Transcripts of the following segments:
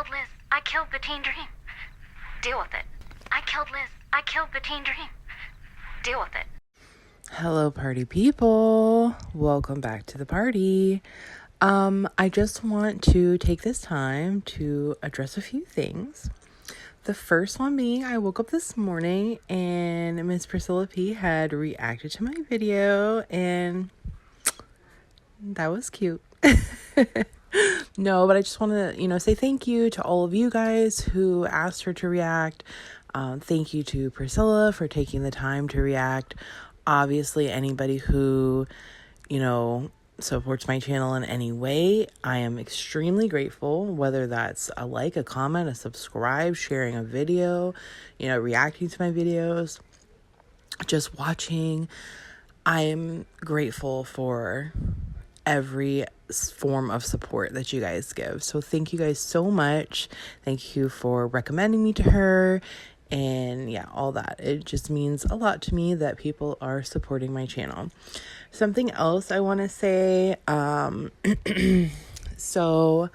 killed Liz. I killed the teen dream. Deal with it. I killed Liz. I killed the teen dream. Deal with it. Hello, party people. Welcome back to the party. I just want to take this time to address a few things. The first one being, I woke up this morning and Miss Priscilla P had reacted to my video, and that was cute. No, but I just want to, say thank you to all of you guys who asked her to react. Thank you to Priscilla for taking the time to react. Obviously, anybody who, supports my channel in any way, I am extremely grateful, whether that's a like, a comment, a subscribe, sharing a video, reacting to my videos, just watching. I'm grateful for every form of support that you guys give. So thank you guys so much. Thank you for recommending me to her. And yeah, all that. It just means a lot to me that people are supporting my channel. Something else I want to say. So,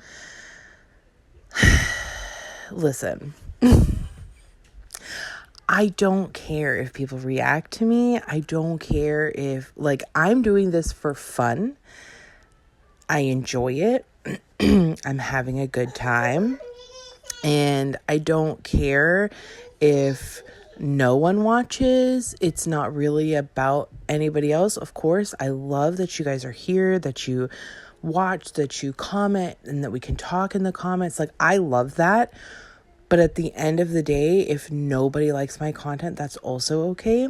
listen. I don't care if people react to me. I don't care if, I'm doing this for fun. I enjoy it. I'm having a good time. And I don't care if no one watches. It's not really about anybody else. Of course, I love that you guys are here, that you watch, that you comment, and that we can talk in the comments. I love that. But at the end of the day, if nobody likes my content, that's also okay.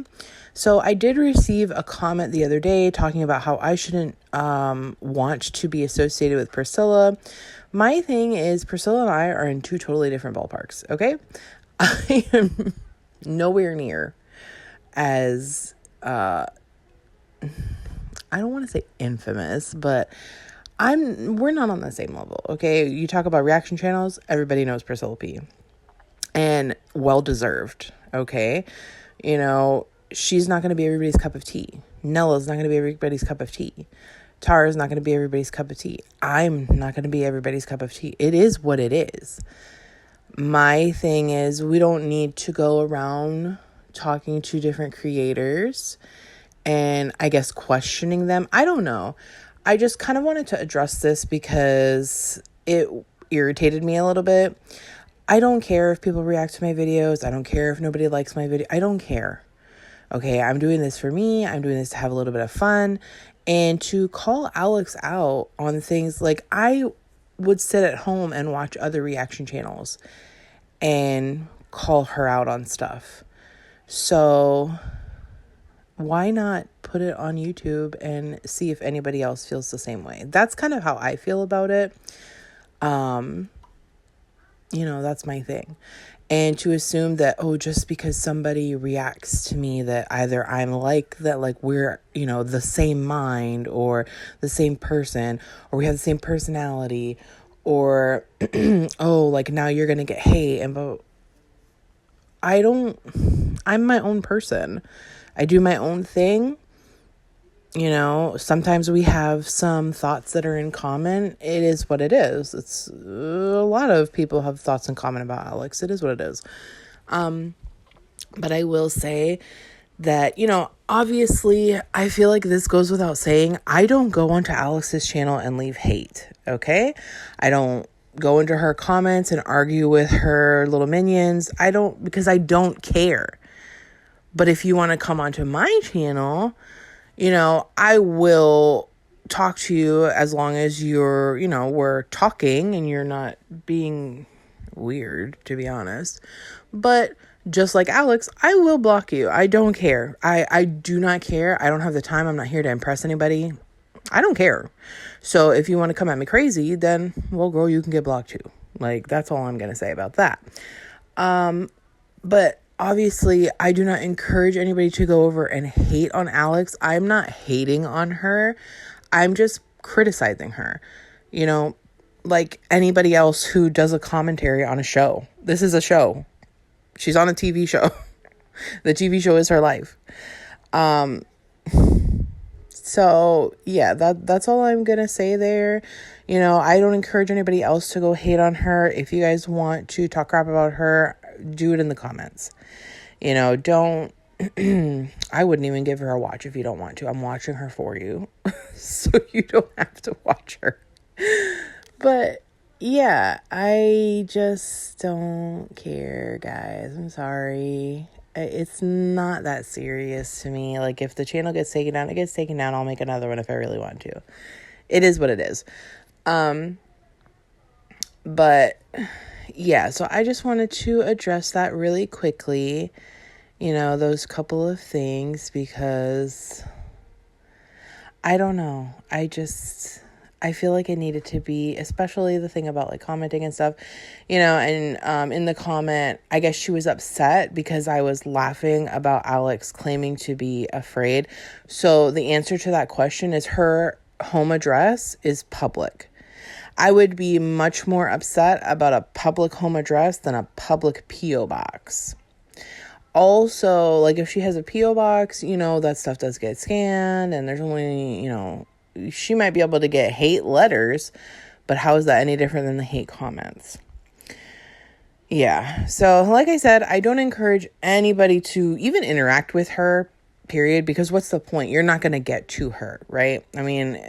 So I did receive a comment the other day talking about how I shouldn't want to be associated with Priscilla. My thing is, Priscilla and I are in two totally different ballparks, okay? I am nowhere near as, I don't want to say infamous, but we're not on the same level, okay? You talk about reaction channels, everybody knows Priscilla P. And well-deserved, okay? She's not going to be everybody's cup of tea. Nella's not going to be everybody's cup of tea. Tara's not going to be everybody's cup of tea. I'm not going to be everybody's cup of tea. It is what it is. My thing is, we don't need to go around talking to different creators and I guess questioning them. I don't know. I just kind of wanted to address this because it irritated me a little bit. I don't care if people react to my videos. I don't care if nobody likes my video. I don't care. Okay, I'm doing this for me. I'm doing this to have a little bit of fun. And to call Alex out on things, I would sit at home and watch other reaction channels and call her out on stuff. So why not put it on YouTube and see if anybody else feels the same way? That's kind of how I feel about it. That's my thing. And to assume that, just because somebody reacts to me that either I'm we're, the same mind or the same person, or we have the same personality, or, now you're going to get hate. I'm my own person. I do my own thing. Sometimes we have some thoughts that are in common. It is what it is. It's a lot of people have thoughts in common about Alex. It is what it is. But I will say that, obviously I feel like this goes without saying. I don't go onto Alex's channel and leave hate. Okay. I don't go into her comments and argue with her little minions. Because I don't care. But if you want to come onto my channel, I will talk to you as long as you're, we're talking and you're not being weird, to be honest. But just like Alex, I will block you. I don't care. I do not care. I don't have the time. I'm not here to impress anybody. I don't care. So if you want to come at me crazy, then, well, girl, you can get blocked too. That's all I'm going to say about that. But obviously, I do not encourage anybody to go over and hate on Alex. I'm not hating on her. I'm just criticizing her. Like anybody else who does a commentary on a show. This is a show. She's on a TV show. The TV show is her life. So yeah, that's all I'm gonna say there. You know, I don't encourage anybody else to go hate on her. If you guys want to talk crap about her, do it in the comments. You know, don't I wouldn't even give her a watch if you don't want to. I'm watching her for you. So you don't have to watch her. But yeah, I just don't care, guys. I'm sorry. It's not that serious to me. Like, if the channel gets taken down, it gets taken down. I'll make another one if I really want to. It is what it is. But yeah, so I just wanted to address that really quickly. You know, those couple of things, because I don't know. I feel like it needed to be, especially the thing about like commenting and stuff, you know, and in the comment, I guess she was upset because I was laughing about Alex claiming to be afraid. So the answer to that question is her home address is public. I would be much more upset about a public home address than a public P.O. box. Also, like, if she has a P.O. box, you know, that stuff does get scanned, and there's only, you know, she might be able to get hate letters, but how is that any different than the hate comments? Yeah, so like I said, I don't encourage anybody to even interact with her, period, because what's the point? You're not going to get to her, right? I mean,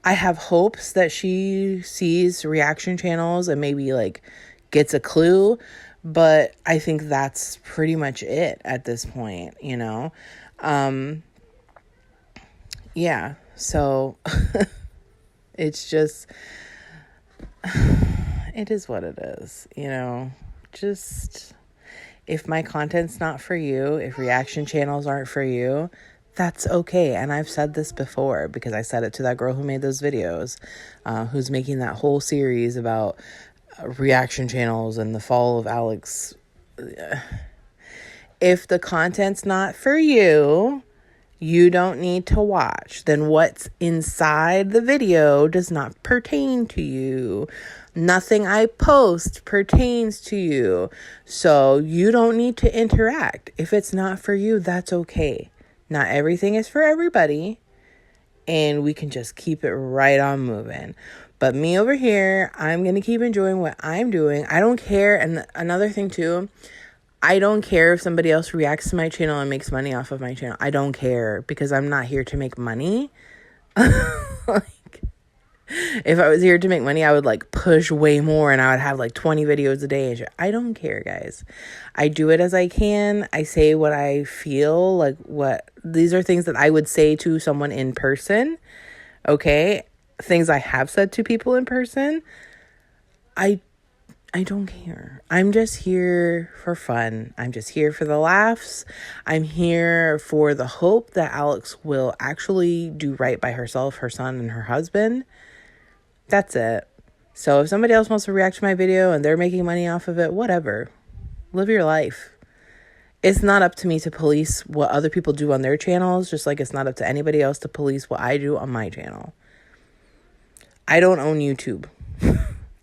I have hopes that she sees reaction channels and maybe, like, gets a clue, but I think that's pretty much it at this point, you know? Yeah, so it's just, it is what it is, you know? Just, if my content's not for you, if reaction channels aren't for you, that's okay. And I've said this before, because I said it to that girl who made those videos, who's making that whole series about reaction channels and the fall of Alex. If the content's not for you, you don't need to watch. Then what's inside the video does not pertain to you. Nothing I post pertains to you. So you don't need to interact. If it's not for you, that's okay. Not everything is for everybody. And we can just keep it right on moving. But me over here, I'm going to keep enjoying what I'm doing. I don't care. And another thing too, I don't care if somebody else reacts to my channel and makes money off of my channel. I don't care, because I'm not here to make money. Like, if I was here to make money, I would like push way more and I would have like 20 videos a day and shit. I don't care, guys. I do it as I can. I say what I feel, like these are things that I would say to someone in person. Okay? Things I have said to people in person. I don't care. I'm just here for fun. I'm just here for the laughs. I'm here for the hope that Alex will actually do right by herself, her son, and her husband. That's it. So if somebody else wants to react to my video and they're making money off of it, whatever. Live your life. It's not up to me to police what other people do on their channels, just like it's not up to anybody else to police what I do on my channel. I don't own YouTube.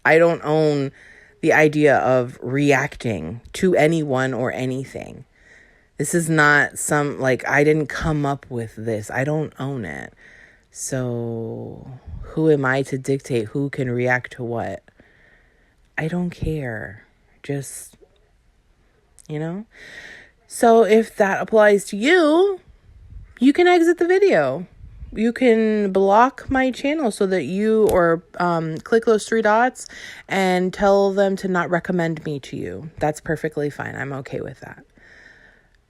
I don't own the idea of reacting to anyone or anything. This is not some, like, I didn't come up with this. I don't own it. So who am I to dictate who can react to what? I don't care. Just, you know? So if that applies to you, you can exit the video. You can block my channel so that you, or click those 3 dots and tell them to not recommend me to you. That's perfectly fine. I'm okay with that.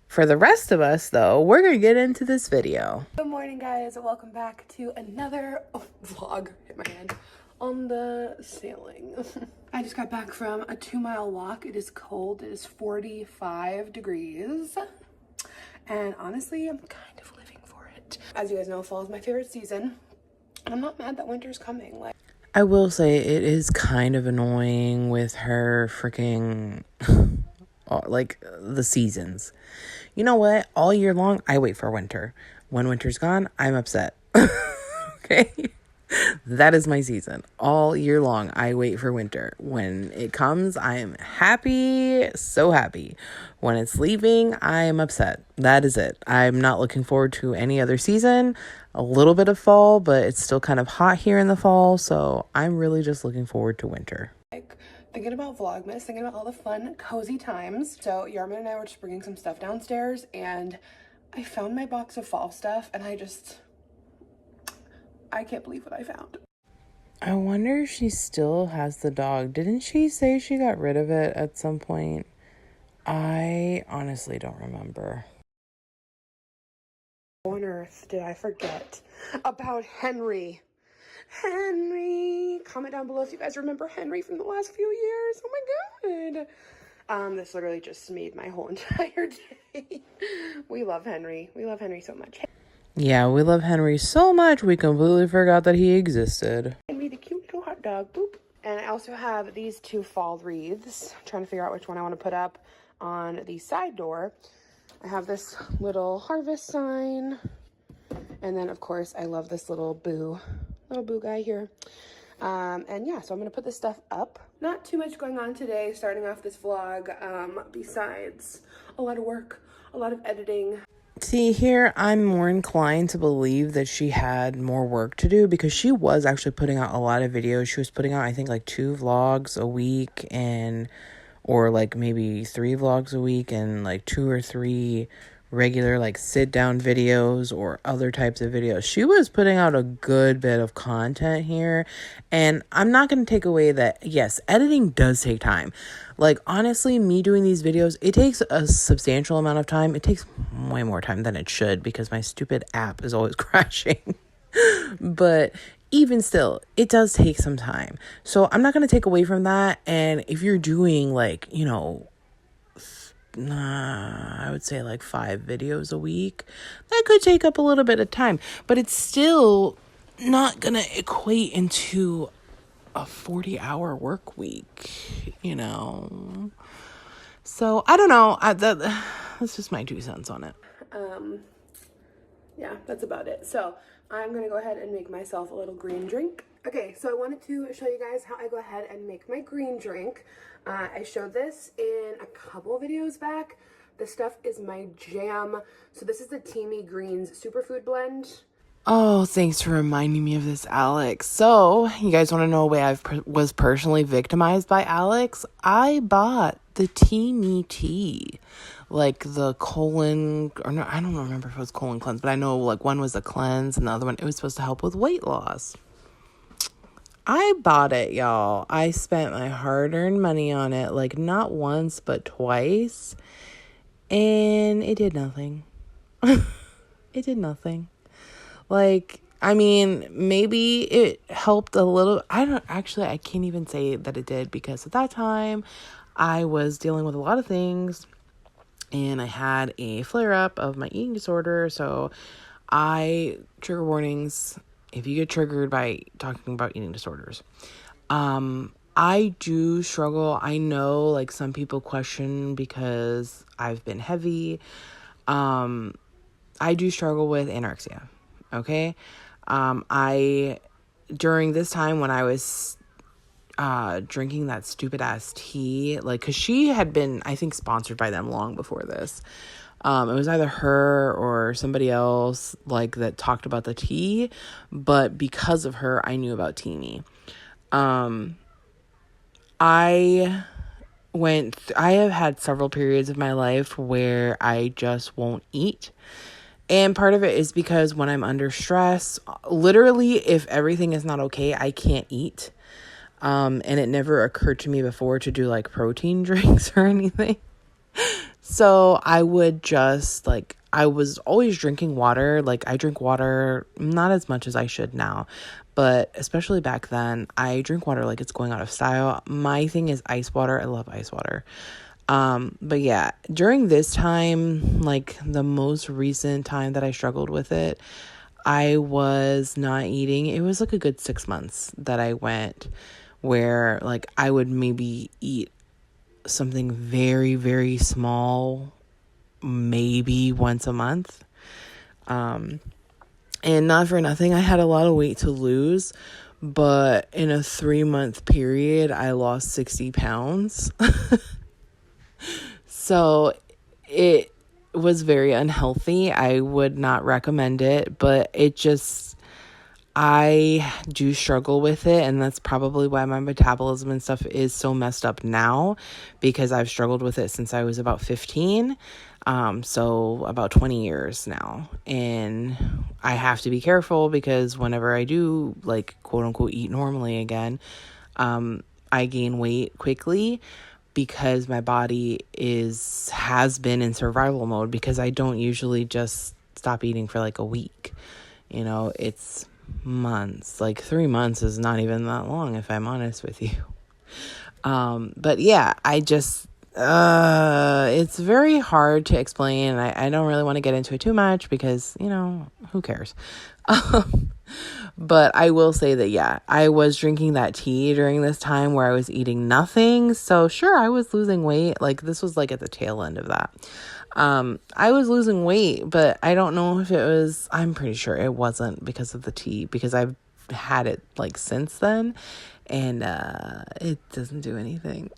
For the rest of us, though, we're going to get into this video. Good morning, guys. Welcome back to another vlog. Hit my hand on the ceiling. I just got back from a 2-mile walk. It is cold. It is 45 degrees. And honestly, I'm kind of living for it. As you guys know, fall is my favorite season. And I'm not mad that winter's coming. Like, I will say it is kind of annoying with her freaking, like, the seasons. You know what? All year long, I wait for winter. When winter's gone, I'm upset. Okay? That is my season. All year long, I wait for winter. When it comes, I am happy, so happy. When it's leaving, I am upset. That is it. I'm not looking forward to any other season. A little bit of fall, but it's still kind of hot here in the fall, so I'm really just looking forward to winter. Like, thinking about Vlogmas, thinking about all the fun, cozy times. So Yarman and I were just bringing some stuff downstairs, and I found my box of fall stuff, and I can't believe what I found. I wonder if she still has the dog. Didn't she say she got rid of it at some point? I honestly don't remember. How on earth did I forget about Henry? Henry! Comment down below if you guys remember Henry from the last few years. Oh my god. This literally just made my whole entire day. We love Henry. We love Henry so much. Yeah, we love Henry so much, we completely forgot that he existed. Henry, the cute little hot dog. Boop. And I also have these 2 fall wreaths. I'm trying to figure out which one I want to put up on the side door. I have this little harvest sign. And then, of course, I love this little boo guy here. And yeah, so I'm going to put this stuff up. Not too much going on today, starting off this vlog, besides a lot of work, a lot of editing. See, here I'm more inclined to believe that she had more work to do because she was actually putting out a lot of videos. She was putting out, I think, like 2 vlogs a week or like maybe 3 vlogs a week and like 2 or 3 regular like sit down videos or other types of videos. She was putting out a good bit of content here, and I'm not going to take away that yes, editing does take time. Like honestly, me doing these videos, it takes a substantial amount of time. It takes way more time than it should because my stupid app is always crashing. But even still, it does take some time. So I'm not going to take away from that. And if you're doing like, I would say like 5 videos a week, that could take up a little bit of time, but it's still not gonna equate into a 40-hour work week, so I don't know. That's just my 2 cents on it. Yeah, that's about it. So I'm gonna go ahead and make myself a little green drink. Okay, so I wanted to show you guys how I go ahead and make my green drink. I showed this in a couple videos back. This stuff is my jam. So this is the Teamy Greens Superfood Blend. Oh, thanks for reminding me of this, Alex. So, you guys want to know a way I was personally victimized by Alex? I bought the Teamy tea. Like the colon, or no, I don't remember if it was colon cleanse, but I know like one was a cleanse and the other one, it was supposed to help with weight loss. I bought it, y'all. I spent my hard-earned money on it, like not once, but twice. And it did nothing. It did nothing. Like, I mean, maybe it helped a little. I can't even say that it did because at that time I was dealing with a lot of things and I had a flare-up of my eating disorder. So trigger warnings, if you get triggered by talking about eating disorders. I do struggle. I know like some people question because I've been heavy. I do struggle with anorexia. Okay. During this time when I was drinking that stupid ass tea, like, cause she had been, I think, sponsored by them long before this. It was either her or somebody else like that talked about the tea, but because of her, I knew about Teamy. I have had several periods of my life where I just won't eat. And part of it is because when I'm under stress, literally, if everything is not okay, I can't eat. And it never occurred to me before to do like protein drinks or anything. So I would just I was always drinking water. Like I drink water, not as much as I should now, but especially back then, I drink water like it's going out of style. My thing is ice water. I love ice water. But yeah, during this time, like the most recent time that I struggled with it, I was not eating. It was like a good 6 months that I went where like I would maybe eat something very, very small, maybe once a month. And And not for nothing, I had a lot of weight to lose, but in a 3-month period, I lost 60 pounds. So it was very unhealthy. I would not recommend it, but I do struggle with it, and that's probably why my metabolism and stuff is so messed up now, because I've struggled with it since I was about 15, so about 20 years now, and I have to be careful because whenever I do, like, quote-unquote eat normally again, I gain weight quickly because my body has been in survival mode, because I don't usually just stop eating for like a week. It's months. Like 3 months is not even that long, if I'm honest with you. But yeah, it's very hard to explain. I don't really want to get into it too much because, who cares? But I will say that, yeah, I was drinking that tea during this time where I was eating nothing. So sure, I was losing weight. Like, this was like at the tail end of that. I was losing weight, but I don't know if I'm pretty sure it wasn't because of the tea, because I've had it like since then, and it doesn't do anything.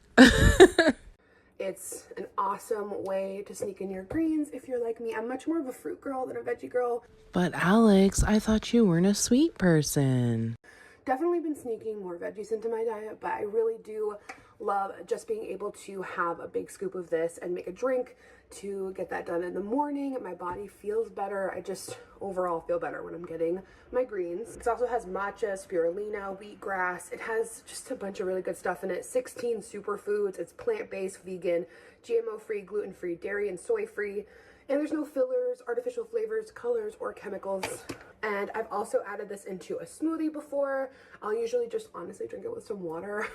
It's an awesome way to sneak in your greens if you're like me. I'm much more of a fruit girl than a veggie girl. But Alex, I thought you weren't a sweet person. Definitely been sneaking more veggies into my diet, but I really do love just being able to have a big scoop of this and make a drink to get that done in the morning. My body feels better. I just overall feel better when I'm getting my greens. It also has matcha, spirulina, wheatgrass. It has just a bunch of really good stuff in it. 16 superfoods. It's plant-based, vegan, GMO-free, gluten-free, dairy and soy-free. And there's no fillers, artificial flavors, colors, or chemicals. And I've also added this into a smoothie before. I'll usually just honestly drink it with some water.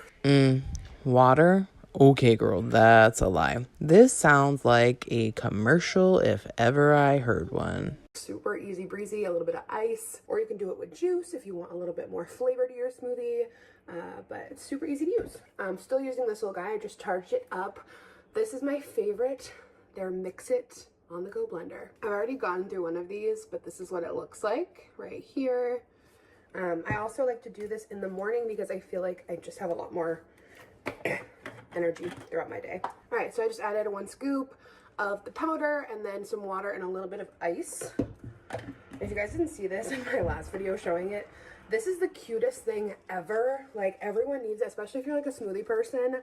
Water? Okay, girl, that's a lie. This sounds like a commercial if ever I heard one. Super easy breezy, a little bit of ice, or you can do it with juice if you want a little bit more flavor to your smoothie, but it's super easy to use. I'm still using this little guy. I just charged it up. This is my favorite, their Mix-It on-the-go blender. I've already gone through one of these, but this is what it looks like right here. I also like to do this in the morning because I feel like I just have a lot more energy throughout my day. All right, so I just added 1 scoop of the powder and then some water and a little bit of ice. If you guys didn't see this in my last video showing it, this is the cutest thing ever. Like, everyone needs it, especially if you're like a smoothie person.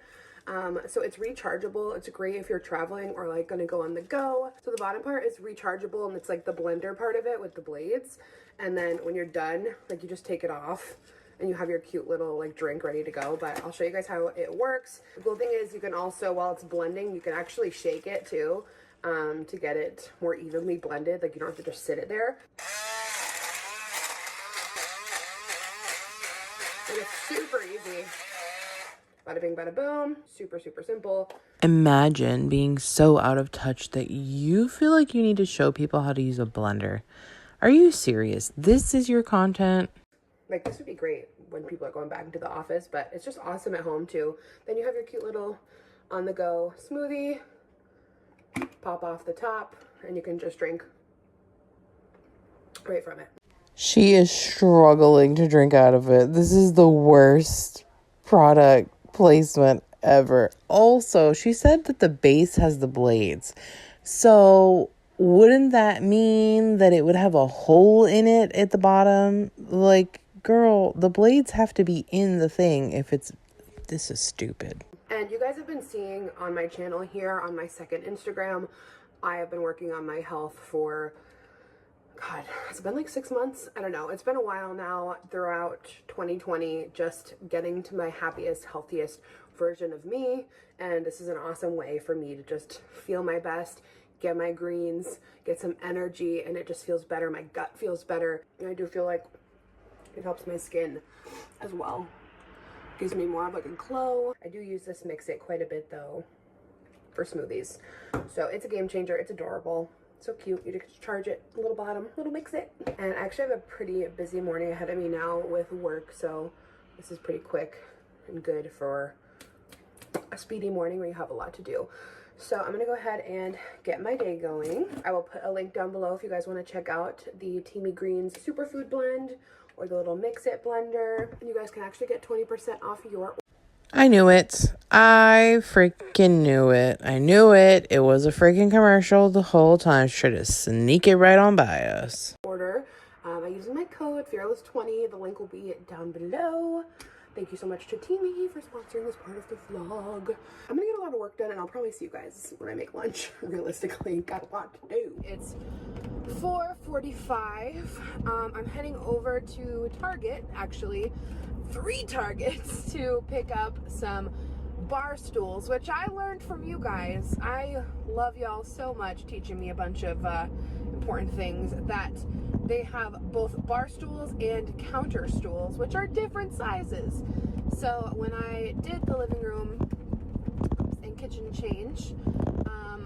So it's rechargeable. It's great if you're traveling or like gonna go on the go. So the bottom part is rechargeable, and it's like the blender part of it with the blades. And then when you're done, like, you just take it off and you have your cute little like drink ready to go. But I'll show you guys how it works. The cool thing is you can also, while it's blending, you can actually shake it too, to get it more evenly blended. Like, you don't have to just sit it there. And it's super easy. Bada bing, bada boom. Super, super simple. Imagine being so out of touch that you feel like you need to show people how to use a blender. Are you serious? This is your content? Like, this would be great when people are going back into the office, but it's just awesome at home too. Then you have your cute little on-the-go smoothie. Pop off the top, and you can just drink right from it. She is struggling to drink out of it. This is the worst product placement ever. Also, she said that the base has the blades. So wouldn't that mean that it would have a hole in it at the bottom? Like, girl, the blades have to be in the thing this is stupid. And you guys have been seeing on my channel here on my second Instagram, I have been working on my health for, God, it's been like 6 months. I don't know. It's been a while now, throughout 2020, just getting to my happiest, healthiest version of me. And this is an awesome way for me to just feel my best, get my greens, get some energy, and it just feels better. My gut feels better. And I do feel like it helps my skin as well. Gives me more of like a glow. I do use this Mix-It quite a bit though for smoothies. So it's a game changer. It's adorable. So cute. You just charge it, little bottom, little Mix-It. And I actually have a pretty busy morning ahead of me now with work, so this is pretty quick and good for a speedy morning where you have a lot to do. So I'm gonna go ahead and get my day going. I will put a link down below if you guys want to check out the Teamy Greens Superfood Blend or the little Mix It blender. And you guys can actually get 20% off your I knew it. I freaking knew it. I knew it. It was a freaking commercial the whole time. Try to sneak it right on by us. order by using my code Fearless20. The link will be down below. Thank you so much to Teamy for sponsoring this part of the vlog. I'm gonna get a lot of work done and I'll probably see you guys when I make lunch. Realistically, got a lot to do. It's 4:45. I'm heading over to Target, actually 3 Targets, to pick up some bar stools, which I learned from you guys. I love y'all so much teaching me a bunch of important things, that they have both bar stools and counter stools, which are different sizes. So when I did the living room and kitchen change,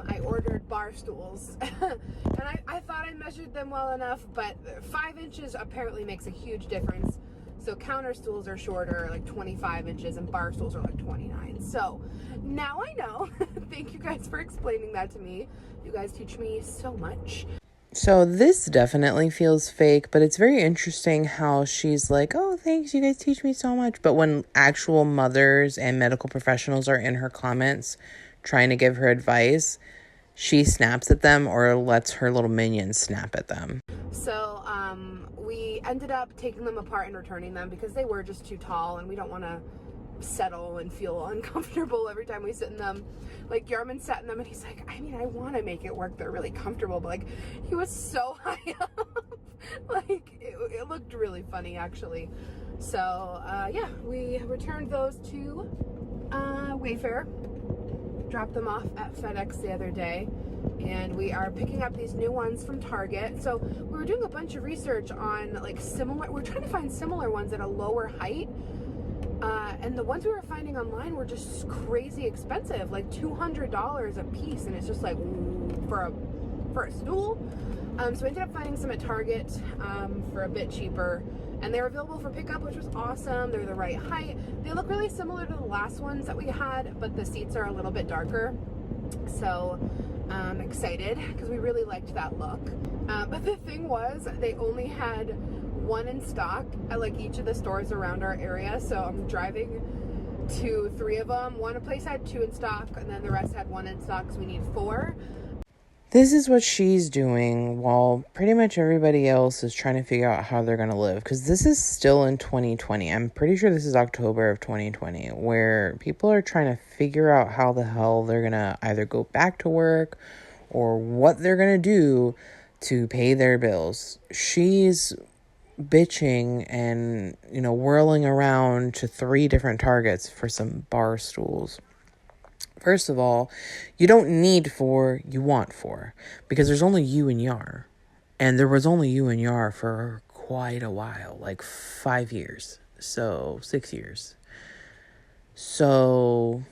I ordered bar stools and I thought I measured them well enough, but 5 inches apparently makes a huge difference. So counter stools are shorter, like 25 inches, and bar stools are like 29. So now I know. Thank you guys for explaining that to me. You guys teach me so much. So this definitely feels fake, but it's very interesting how she's like, oh, thanks, you guys teach me so much. But when actual mothers and medical professionals are in her comments trying to give her advice, she snaps at them or lets her little minions snap at them. So we ended up taking them apart and returning them because they were just too tall and we don't want to settle and feel uncomfortable every time we sit in them. Like, Yarman sat in them and he's like, I mean, I want to make it work, they're really comfortable, but like, he was so high up. Like, it looked really funny, actually. So yeah, we returned those to Wayfair, dropped them off at FedEx the other day, and we are picking up these new ones from Target. So we were doing a bunch of research on like similar, we're trying to find similar ones at a lower height. And the ones we were finding online were just crazy expensive, like $200 a piece, and it's just like for a stool. So we ended up finding some at Target for a bit cheaper, and they were available for pickup, which was awesome. They're the right height. They look really similar to the last ones that we had, but the seats are a little bit darker. So I'm excited because we really liked that look. But the thing was, they only had one in stock at like each of the stores around our area. So I'm driving to 3 of them. One place had 2 in stock, and then the rest had 1 in stock because we need 4. This is what she's doing while pretty much everybody else is trying to figure out how they're going to live. Because this is still in 2020. I'm pretty sure this is October of 2020, where people are trying to figure out how the hell they're going to either go back to work or what they're going to do to pay their bills. She's bitching and, whirling around to 3 different Targets for some bar stools. First of all, you don't need 4, you want 4, because there's only you and Yar. And there was only you and Yar for quite a while, like 5 years. So 6 years. So,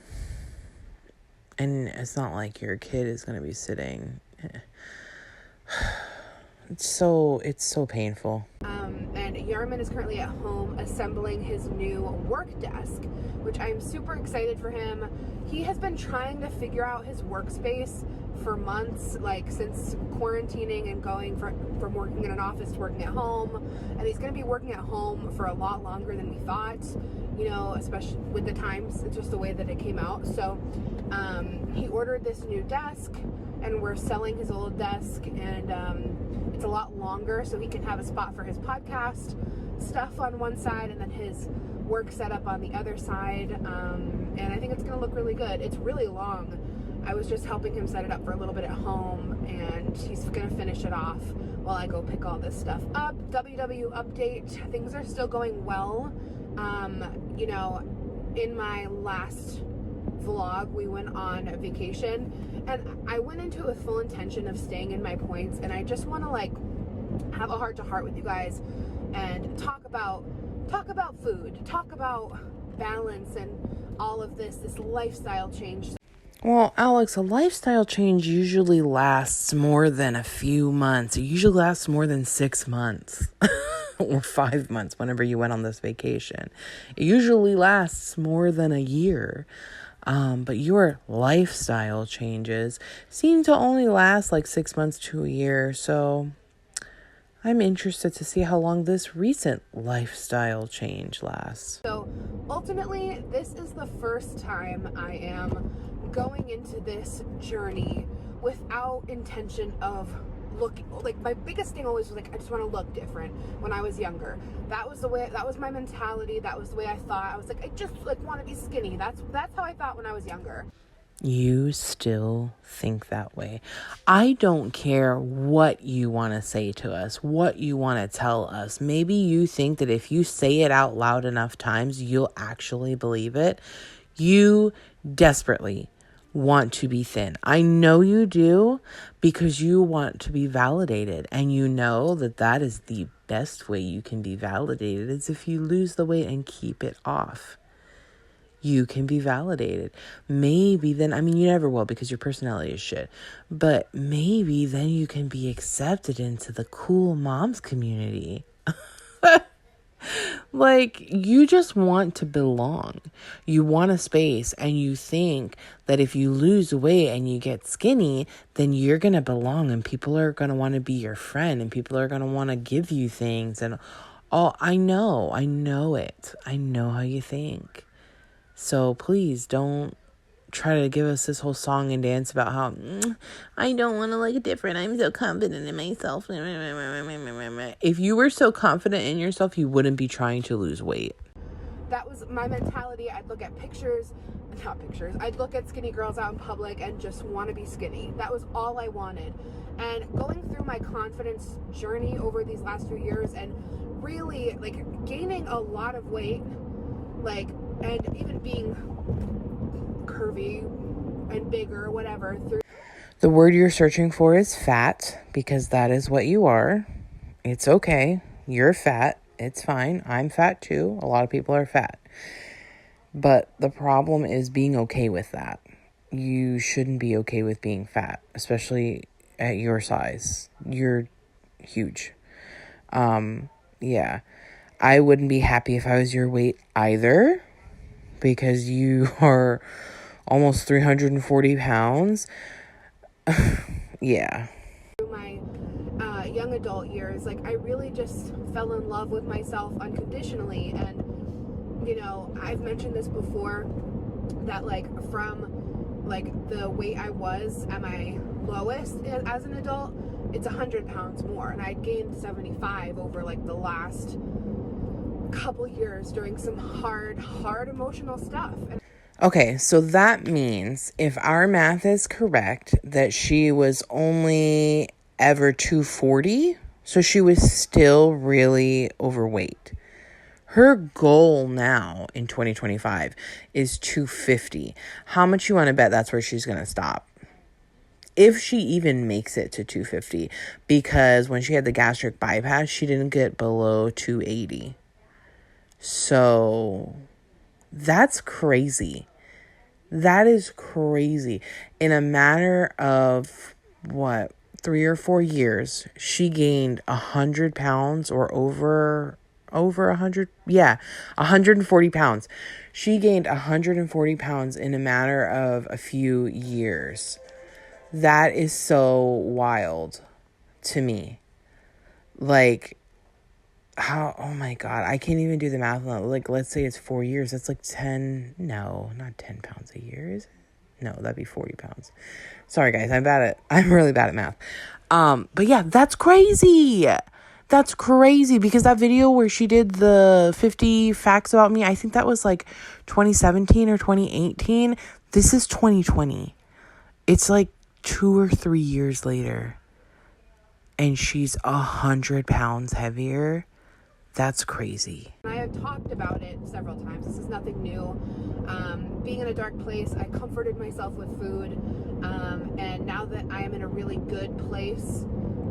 and it's not like your kid is going to be sitting. It's so painful. And Yarman is currently at home assembling his new work desk, which I'm super excited for him. He has been trying to figure out his workspace for months, like since quarantining and going from working in an office to working at home. And he's going to be working at home for a lot longer than we thought, especially with the times. It's just the way that it came out. So he ordered this new desk, and we're selling his old desk, and it's a lot longer, so he can have a spot for his podcast stuff on one side and then his work setup on the other side. And I think it's going to look really good. It's really long. I was just helping him set it up for a little bit at home, and he's going to finish it off while I go pick all this stuff up. WW update. Things are still going well. In my last vlog, we went on a vacation, and I went into it with full intention of staying in my points, and I just want to have a heart-to-heart with you guys and talk about food, talk about balance and all of this lifestyle change. Well, Alex, a lifestyle change usually lasts more than a few months. It usually lasts more than 6 months or 5 months whenever you went on this vacation. It usually lasts more than a year. But your lifestyle changes seem to only last like 6 months to a year. So I'm interested to see how long this recent lifestyle change lasts. So ultimately, this is the first time I am going into this journey without intention of looking, like my biggest thing always was like, I just want to look different. When I was younger, that was my mentality. That was the way I thought. I was like, I just like want to be skinny. That's how I thought when I was younger. You still think that way. I don't care what you want to say to us, what you want to tell us. Maybe you think that if you say it out loud enough times, you'll actually believe it. You desperately want to be thin. I know you do, because you want to be validated, and you know that that is the best way you can be validated is if you lose the weight and keep it off. You can be validated. Maybe then, I mean, you never will because your personality is shit, but maybe then you can be accepted into the cool moms community. Like, you just want to belong. You want a space, and you think that if you lose weight and you get skinny, then you're going to belong, and people are going to want to be your friend, and people are going to want to give you things. And all, I know it. I know how you think. So please don't try to give us this whole song and dance about how I don't want to look different. I'm so confident in myself. If you were so confident in yourself, you wouldn't be trying to lose weight. That was my mentality. I'd look at I'd look at skinny girls out in public and just want to be skinny. That was all I wanted. And going through my confidence journey over these last few years and really like gaining a lot of weight, like, and even being curvy and bigger, whatever. The word you're searching for is fat, because that is what you are. It's okay. You're fat. It's fine. I'm fat too. A lot of people are fat. But the problem is being okay with that. You shouldn't be okay with being fat, especially at your size. You're huge. Yeah. I wouldn't be happy if I was your weight either, because you are almost 340 pounds. Yeah. Through my young adult years, like, I really just fell in love with myself unconditionally. And, you know, I've mentioned this before, that like from like the weight I was at my lowest as an adult, it's 100 pounds more. And I'd gained 75 over like the last couple years during some hard emotional stuff. Okay, so that means if our math is correct, that she was only ever 240, so she was still really overweight. Her goal now in 2025 is 250. How much you want to bet that's where she's going to stop? If she even makes it to 250, because when she had the gastric bypass, she didn't get below 280. So that's crazy. That is crazy. In a matter of, 3 or 4 years, she gained 100 pounds or over 100. Yeah, 140 pounds. She gained 140 pounds in a matter of a few years. That is so wild to me. Like, how, oh my God, I can't even do the math on that. Like, let's say it's 4 years. That's like 10, no, not 10 pounds a year, is it? No, that'd be 40 pounds. Sorry, guys, I'm really bad at math. But yeah, that's crazy. That's crazy, because that video where she did the 50 facts about me, I think that was like 2017 or 2018. This is 2020. It's like 2 or 3 years later, and she's 100 pounds heavier. That's crazy. I have talked about it several times. This is nothing new. Being in a dark place, I comforted myself with food. And now that I am in a really good place,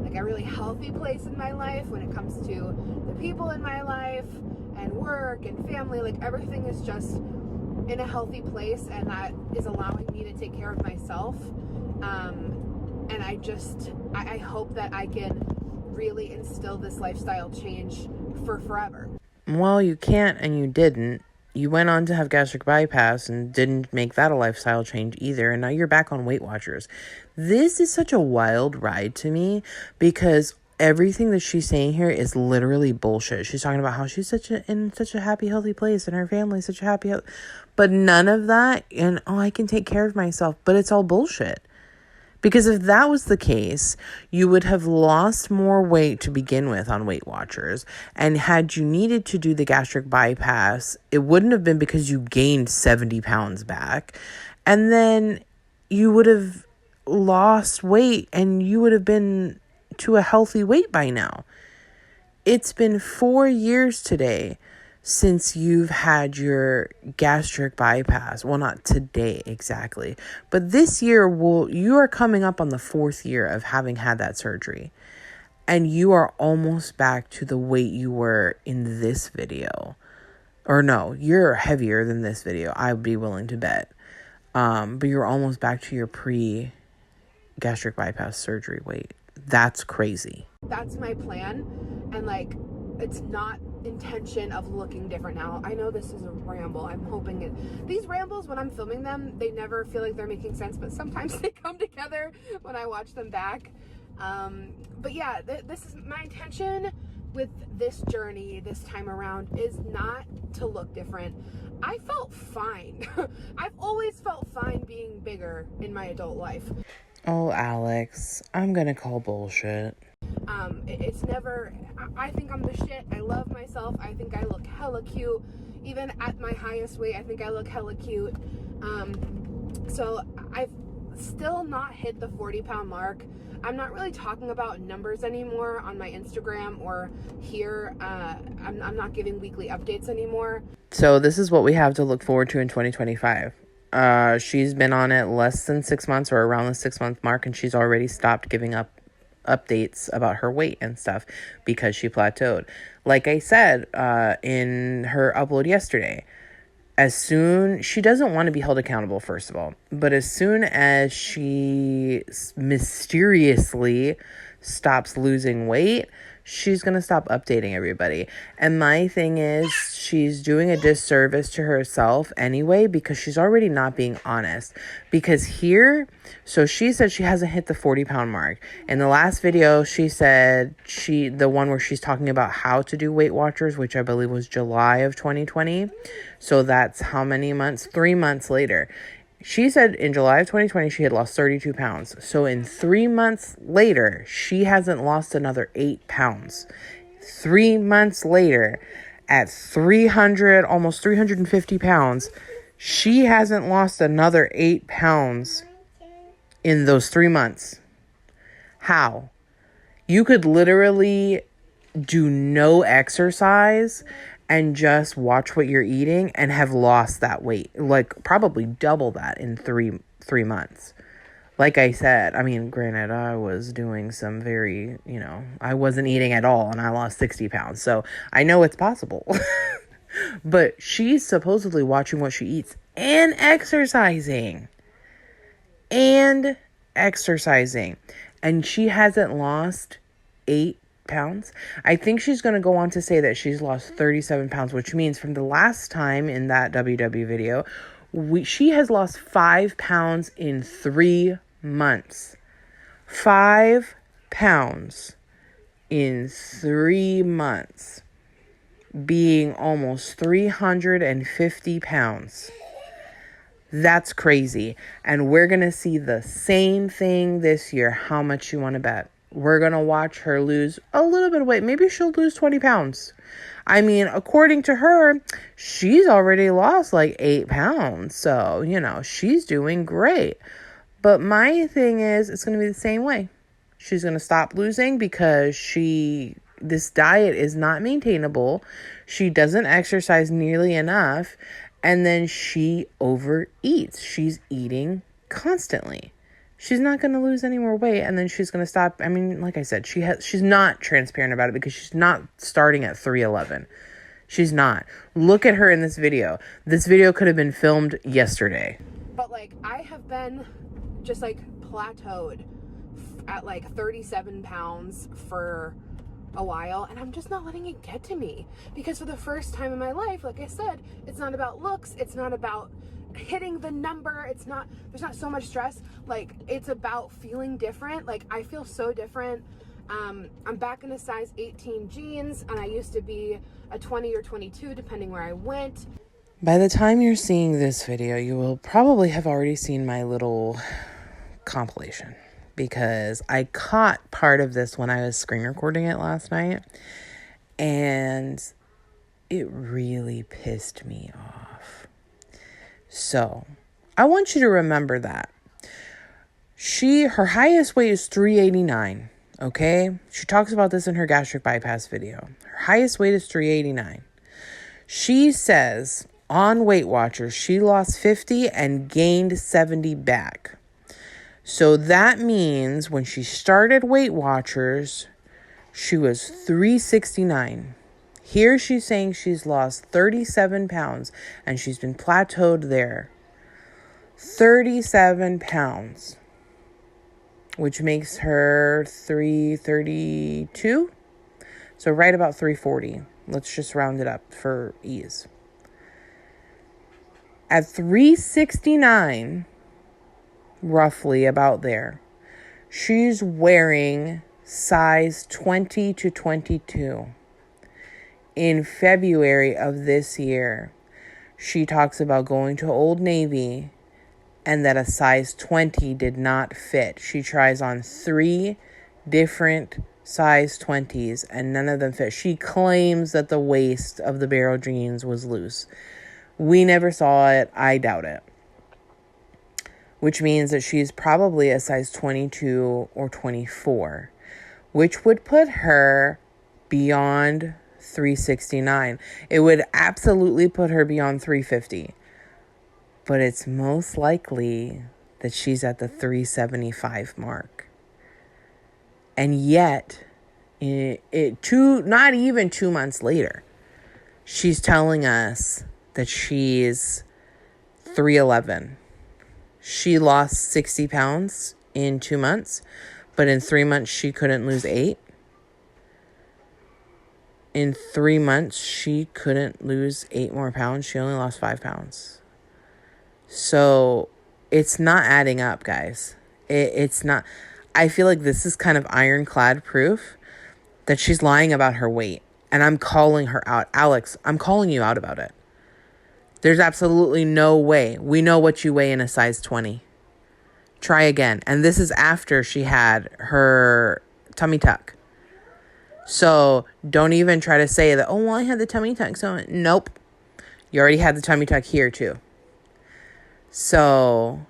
like a really healthy place in my life when it comes to the people in my life and work and family, like everything is just in a healthy place, and that is allowing me to take care of myself. And I hope that I can really instill this lifestyle change for forever. Well, you can't and you didn't. You went on to have gastric bypass and didn't make that a lifestyle change either. And now you're back on Weight Watchers. This is such a wild ride to me because everything that she's saying here is literally bullshit. She's talking about how she's in such a happy, healthy place and her family's such a happy, but none of that. And, I can take care of myself, but it's all bullshit. Because if that was the case, you would have lost more weight to begin with on Weight Watchers. And had you needed to do the gastric bypass, it wouldn't have been because you gained 70 pounds back. And then you would have lost weight and you would have been to a healthy weight by now. It's been 4 years today since you've had your gastric bypass. Well, not today exactly, but this year you are coming up on the 4th year of having had that surgery. And you are almost back to the weight you were in this video. Or no, you're heavier than this video. I would be willing to bet. But you're almost back to your pre-gastric bypass surgery weight. That's crazy. That's my plan. And like, it's not intention of looking different now. I know this is a ramble. I'm hoping these rambles, when I'm filming them, they never feel like they're making sense, but sometimes they come together when I watch them back. But yeah, this is my intention with this journey this time around is not to look different. I felt fine. I've always felt fine being bigger in my adult life. Oh, Alex, I'm gonna call bullshit. It's never, I think I'm the shit. I love myself. I think I look hella cute. Even at my highest weight, I think I look hella cute. So I've still not hit the 40-pound mark. I'm not really talking about numbers anymore on my Instagram or here. I'm not giving weekly updates anymore. So this is what we have to look forward to in 2025. She's been on it less than 6 months or around the 6-month mark, and she's already stopped giving up updates about her weight and stuff because she plateaued. Like I said in her upload yesterday, she doesn't want to be held accountable, first of all, but as soon as she mysteriously stops losing weight, she's going to stop updating everybody. And my thing is, she's doing a disservice to herself anyway, because she's already not being honest. Because so she said she hasn't hit the 40-pound mark. In the last video, she said the one where she's talking about how to do Weight Watchers, which I believe was July of 2020. So that's how many months? 3 months later. She said in July of 2020, she had lost 32 pounds. So in 3 months later, she hasn't lost another 8 pounds. 3 months later, at 300, almost 350 pounds, she hasn't lost another 8 pounds in those 3 months. How? You could literally do no exercise and just watch what you're eating and have lost that weight, like probably double that in three months. Like I said, I mean, granted, I was doing some very, I wasn't eating at all and I lost 60 pounds. So I know it's possible. But she's supposedly watching what she eats and exercising. And she hasn't lost 8 pounds. I think she's going to go on to say that she's lost 37 pounds, which means from the last time in that WW video, she has lost 5 pounds in 3 months. 5 pounds in 3 months, being almost 350 pounds. That's crazy. And we're going to see the same thing this year. How much you want to bet? We're going to watch her lose a little bit of weight. Maybe she'll lose 20 pounds. I mean, according to her, she's already lost like 8 pounds. So, she's doing great. But my thing is, it's going to be the same way. She's going to stop losing because this diet is not maintainable. She doesn't exercise nearly enough. And then she overeats. She's eating constantly. She's not going to lose any more weight, and then she's going to stop. I mean, like I said, she's not transparent about it because she's not starting at 311. She's not. Look at her in this video. This video could have been filmed yesterday. But like, I have been just like plateaued at like 37 pounds for a while, and I'm just not letting it get to me, because for the first time in my life, like I said, it's not about looks, it's not about hitting the number, there's not so much stress, like it's about feeling different. Like I feel so different. I'm back in a size 18 jeans, and I used to be a 20 or 22 depending where I went. By the time you're seeing this video, you will probably have already seen my little compilation, because I caught part of this when I was screen recording it last night, and it really pissed me off. So I want you to remember that her highest weight is 389. Okay, she talks about this in her gastric bypass video. Her highest weight is 389. She says on Weight Watchers she lost 50 and gained 70 back. So that means when she started Weight Watchers, she was 369. Here she's saying she's lost 37 pounds and she's been plateaued there. 37 pounds, which makes her 332. So right about 340. Let's just round it up for ease. At 369, roughly about there, she's wearing size 20 to 22. In February of this year, she talks about going to Old Navy and that a size 20 did not fit. She tries on 3 different size 20s and none of them fit. She claims that the waist of the barrel jeans was loose. We never saw it. I doubt it. Which means that she's probably a size 22 or 24, which would put her beyond 369. It would absolutely put her beyond 350. But it's most likely that she's at the 375 mark. And yet, not even 2 months later, she's telling us that she's 311. She lost 60 pounds in 2 months, but in 3 months, she couldn't lose 8. In 3 months, she couldn't lose 8 more pounds. She only lost 5 pounds. So it's not adding up, guys. It's not. I feel like this is kind of ironclad proof that she's lying about her weight. And I'm calling her out. Alex, I'm calling you out about it. There's absolutely no way. We know what you weigh in a size 20. Try again. And this is after she had her tummy tuck. So don't even try to say that, oh, well, I had the tummy tuck. So nope. You already had the tummy tuck here too. So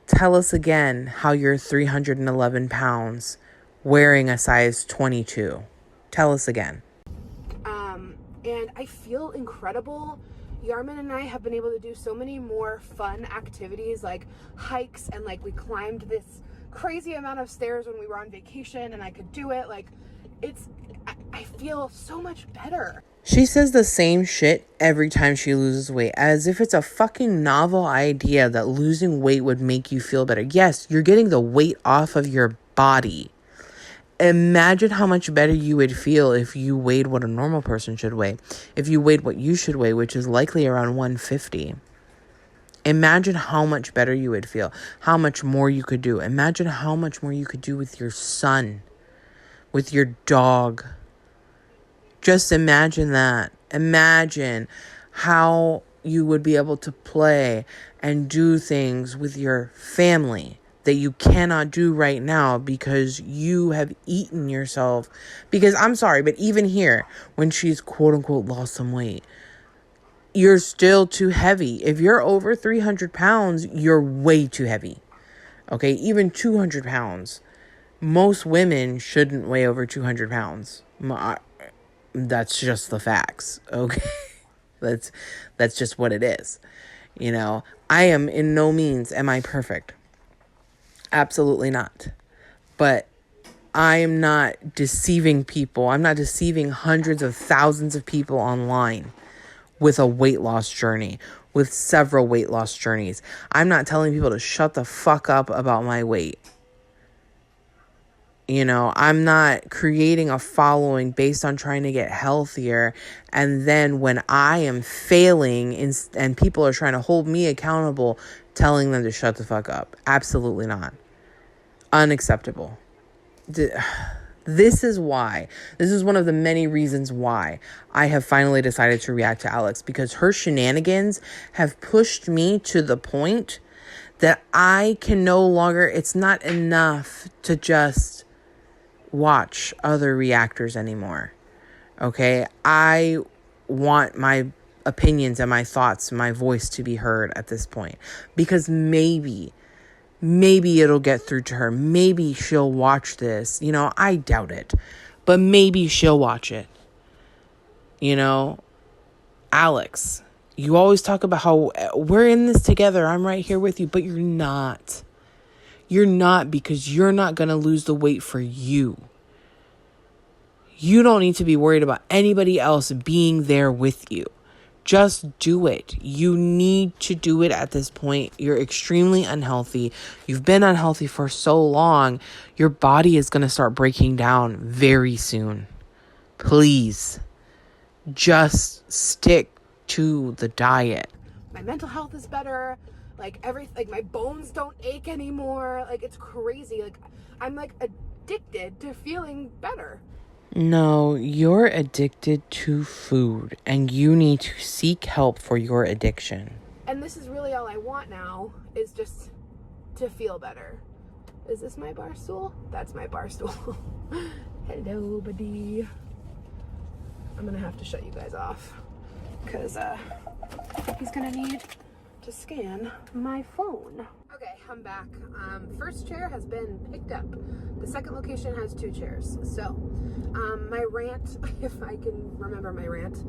tell us again how you're 311 pounds wearing a size 22. Tell us again. And I feel incredible. Yarman and I have been able to do so many more fun activities, like hikes, and like we climbed this crazy amount of stairs when we were on vacation, and I could do it. Like I feel so much better. She says the same shit every time she loses weight, as if it's a fucking novel idea that losing weight would make you feel better. Yes, you're getting the weight off of your body. Imagine how much better you would feel if you weighed what a normal person should weigh. If you weighed what you should weigh, which is likely around 150. Imagine how much better you would feel. How much more you could do. Imagine how much more you could do with your son. With your dog. Just imagine that. Imagine how you would be able to play and do things with your family that you cannot do right now because you have eaten yourself. Because I'm sorry, but even here, when she's quote unquote lost some weight, you're still too heavy. If you're over 300 pounds, you're way too heavy. Okay, even 200 pounds. Most women shouldn't weigh over 200 pounds. That's just the facts. Okay, that's just what it is. You know, I am in no means am I perfect. Absolutely not. But I'm not deceiving people. I'm not deceiving hundreds of thousands of people online with a weight loss journey, with several weight loss journeys. I'm not telling people to shut the fuck up about my weight. You know, I'm not creating a following based on trying to get healthier. And then when I am failing and people are trying to hold me accountable, telling them to shut the fuck up. Absolutely not. Unacceptable. This is why. This is one of the many reasons why I have finally decided to react to Alex, because her shenanigans have pushed me to the point that I can no longer, it's not enough to just watch other reactors anymore. Okay? I want my opinions and my thoughts, my voice to be heard at this point, because maybe it'll get through to her. Maybe she'll watch this. You know, I doubt it, but maybe she'll watch it. You know, Alex, you always talk about how we're in this together. I'm right here with you, but you're not. You're not, because you're not going to lose the weight for you. You don't need to be worried about anybody else being there with you. Just do it. You need to do it at this point. You're extremely unhealthy. You've been unhealthy for so long. Your body is going to start breaking down very soon. Please, just stick to the diet. My mental health is better. Like my bones don't ache anymore. Like, it's crazy. Like, I'm like addicted to feeling better. No, you're addicted to food, and you need to seek help for your addiction. And this is really all I want now, is just to feel better. Is this my bar stool? That's my bar stool. Hello, buddy. I'm gonna have to shut you guys off, because he's gonna need to scan my phone. Okay, I'm back. First chair has been picked up. The second location has 2 chairs. So, my rant, if I can remember my rant,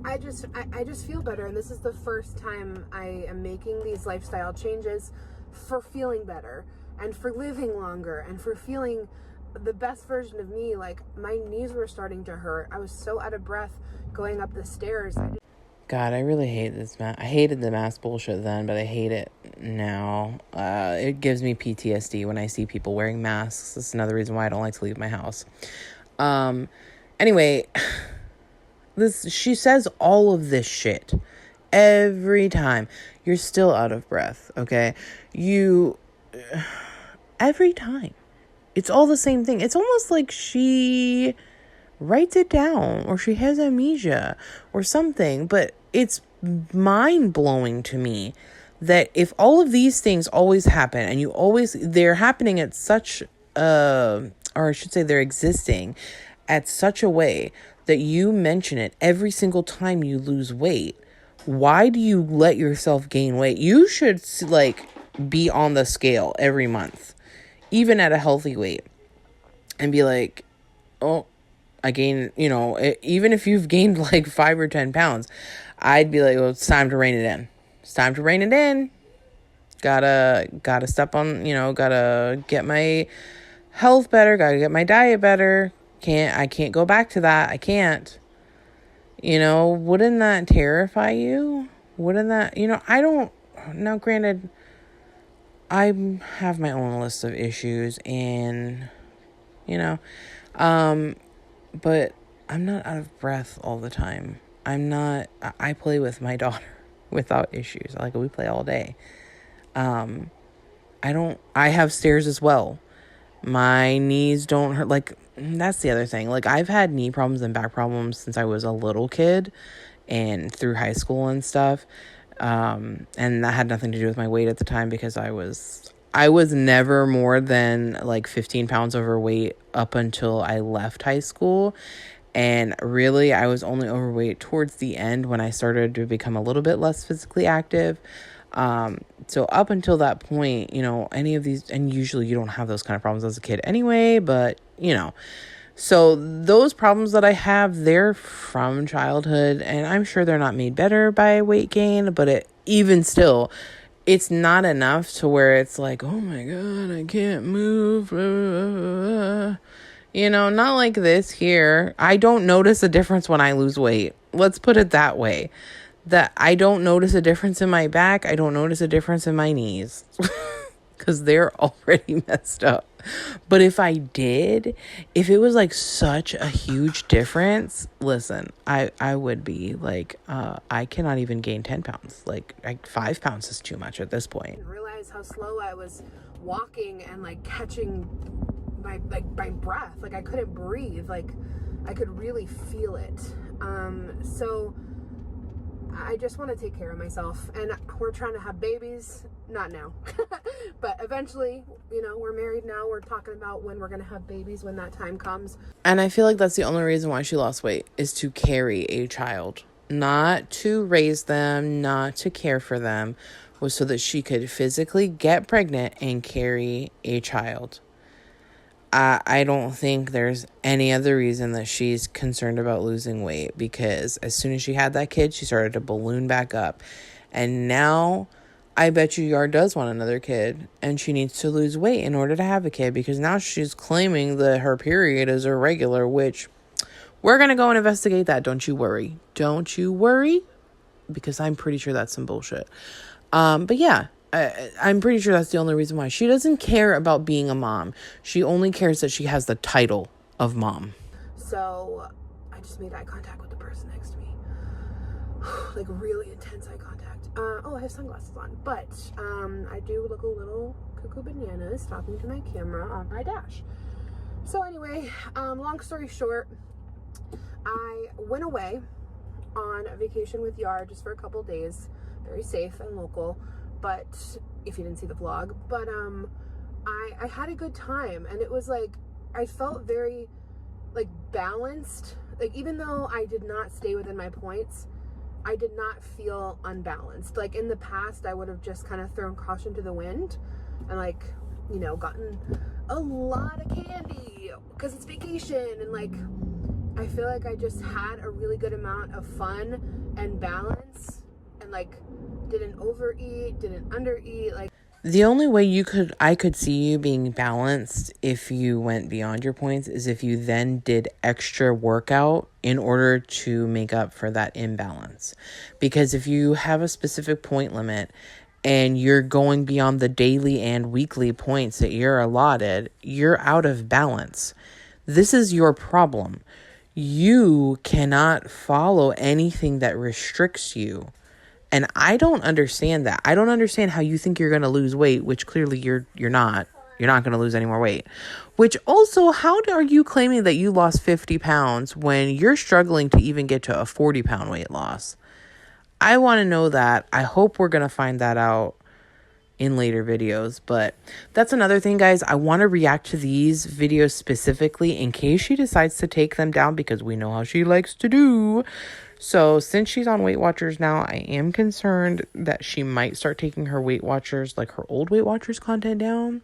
I just feel better, and this is the first time I am making these lifestyle changes for feeling better, and for living longer, and for feeling the best version of me. Like, my knees were starting to hurt. I was so out of breath going up the stairs. God, I really hate this mask. I hated the mask bullshit then, but I hate it now. It gives me PTSD when I see people wearing masks. That's another reason why I don't like to leave my house. Anyway, she says all of this shit every time. You're still out of breath, okay? Every time. It's all the same thing. It's almost like she writes it down, or she has amnesia or something. But it's mind-blowing to me that if all of these things always happen, and they're happening at such or I should say they're existing at such a way that you mention it every single time you lose weight, why do you let yourself gain weight? You should be on the scale every month, even at a healthy weight, and be like, oh, I gain, even if you've gained like 5 or 10 pounds, I'd be like, well, it's time to rein it in. It's time to rein it in. Gotta step on, gotta get my health better. Gotta get my diet better. I can't go back to that. I can't. Wouldn't that terrify you? Wouldn't that, now granted, I have my own list of issues, and, but I'm not out of breath all the time. I play with my daughter without issues. We play all day. I have stairs as well. My knees don't hurt. That's the other thing. I've had knee problems and back problems since I was a little kid and through high school and stuff. And that had nothing to do with my weight at the time, because I was never more than 15 pounds overweight up until I left high school. And really, I was only overweight towards the end when I started to become a little bit less physically active. So up until that point, any of these, and usually you don't have those kind of problems as a kid anyway, but so those problems that I have, they're from childhood, and I'm sure they're not made better by weight gain, but even still, it's not enough to where it's like, oh my God, I can't move. Not like this here. I don't notice a difference when I lose weight. Let's put it that way. That I don't notice a difference in my back. I don't notice a difference in my knees. because they're already messed up. But if I did, if it was like such a huge difference, listen, I would be like, I cannot even gain 10 pounds. Like 5 pounds is too much at this point. I didn't realize how slow I was walking and like catching my breath. Like I couldn't breathe. Like I could really feel it. So I just want to take care of myself, and we're trying to have babies. Not now, but eventually, you know, we're married now. We're talking about when we're going to have babies when that time comes. And I feel like that's the only reason why she lost weight, is to carry a child, not to raise them, not to care for them, was so that she could physically get pregnant and carry a child. I don't think there's any other reason that she's concerned about losing weight, because as soon as she had that kid, she started to balloon back up. And now I bet you Yard does want another kid, and she needs to lose weight in order to have a kid, because now she's claiming that her period is irregular, which we're going to go and investigate that. Don't you worry. Don't you worry, because I'm pretty sure that's some bullshit. But yeah. I'm pretty sure that's the only reason why. She doesn't care about being a mom. She only cares that she has the title of mom. So I just made eye contact with the person next to me. Like really intense eye contact. I have sunglasses on. But I do look a little cuckoo bananas talking to my camera on my dash. So anyway, long story short, I went away on a vacation with Yard just for a couple days. Very safe and local. But if you didn't see the vlog, but I had a good time, and it was like I felt very like balanced. Like even though I did not stay within my points, I did not feel unbalanced. Like in the past, I would have just kind of thrown caution to the wind and like, you know, gotten a lot of candy because it's vacation, and like I feel like I just had a really good amount of fun and balance, and like didn't overeat, didn't undereat. Like the only way I could see you being balanced if you went beyond your points is if you then did extra workout in order to make up for that imbalance. Because if you have a specific point limit and you're going beyond the daily and weekly points that you're allotted, you're out of balance. This is your problem. You cannot follow anything that restricts you. And I don't understand that. I don't understand how you think you're going to lose weight, which clearly you're not. You're not going to lose any more weight. Which also, how are you claiming that you lost 50 pounds when you're struggling to even get to a 40-pound weight loss? I want to know that. I hope we're going to find that out in later videos. But that's another thing, guys. I want to react to these videos specifically in case she decides to take them down, because we know how she likes to do. So since she's on Weight Watchers now, I am concerned that she might start taking her Weight Watchers, like her old Weight Watchers content down.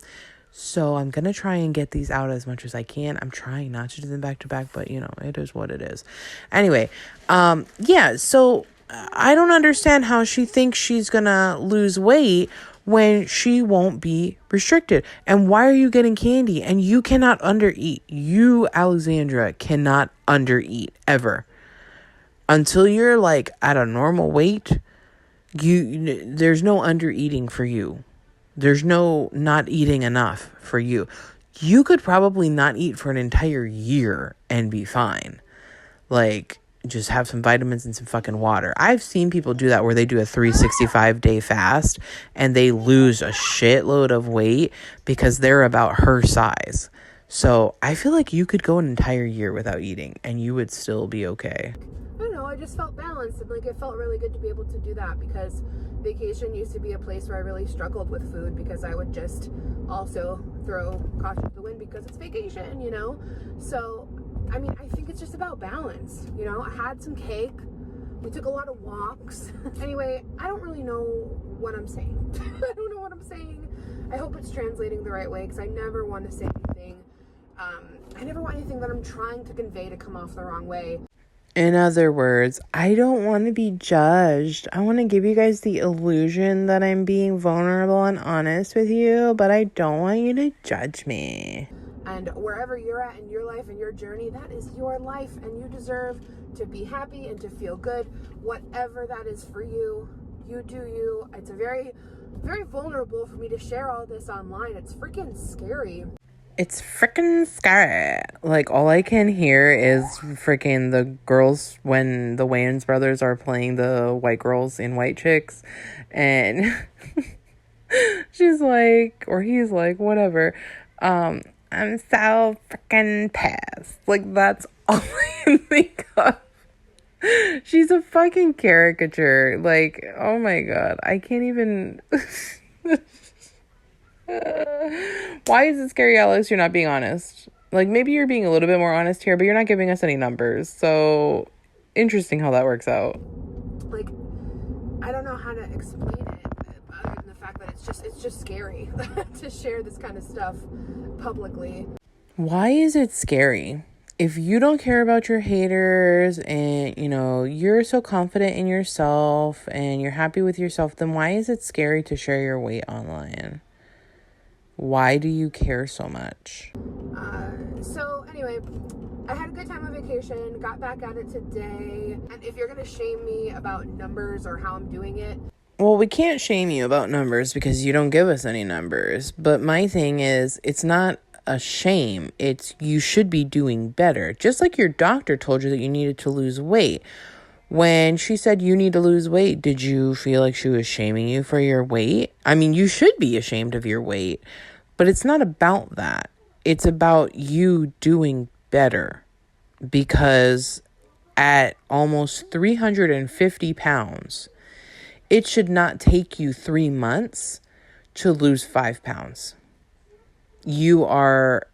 So I'm going to try and get these out as much as I can. I'm trying not to do them back to back, but you know, it is what it is. Anyway, yeah, so I don't understand how she thinks she's going to lose weight when she won't be restricted. And why are you getting candy? And you cannot undereat. You, Alexandra, cannot undereat ever. Until you're like at a normal weight, there's no undereating for you. There's no not eating enough for you. You could probably not eat for an entire year and be fine. Like, just have some vitamins and some fucking water. I've seen people do that where they do a 365-day fast and they lose a shitload of weight because they're about her size. So I feel like you could go an entire year without eating and you would still be okay. I don't know, I just felt balanced, and like it felt really good to be able to do that, because vacation used to be a place where I really struggled with food, because I would just also throw caution to the wind because it's vacation, you know. So I mean, I think it's just about balance, you know. I had some cake, we took a lot of walks. Anyway, I don't really know what I'm saying. I don't know what I'm saying. I hope it's translating the right way, because I never want to say anything. I never want anything that I'm trying to convey to come off the wrong way. In other words, I don't want to be judged. I want to give you guys the illusion that I'm being vulnerable and honest with you, but I don't want you to judge me. And wherever you're at in your life and your journey, that is your life, and you deserve to be happy and to feel good. Whatever that is for you, you do you. It's a very very vulnerable for me to share all this online. It's freaking scary. It's freaking scary. Like, all I can hear is freaking the girls when the Wayans brothers are playing the white girls in White Chicks. And she's like, or he's like, whatever. I'm so freaking pissed. Like, that's all I can think of. She's a fucking caricature. Like, oh my God. I can't even... Why is it scary, Alex? You're not being honest. Like, maybe you're being a little bit more honest here, but you're not giving us any numbers. So, interesting how that works out. Like, I don't know how to explain it other than the fact that it's just scary to share this kind of stuff publicly. Why is it scary? If you don't care about your haters and, you know, you're so confident in yourself and you're happy with yourself, then why is it scary to share your weight online? Why do you care so much? So anyway, I had a good time on vacation, got back at it today. And if you're going to shame me about numbers or how I'm doing it. Well, we can't shame you about numbers because you don't give us any numbers. But my thing is, it's not a shame. It's you should be doing better. Just like your doctor told you that you needed to lose weight. When she said you need to lose weight, did you feel like she was shaming you for your weight? I mean, you should be ashamed of your weight, but it's not about that. It's about you doing better, because at almost 350 pounds, it should not take you 3 months to lose 5 pounds. You are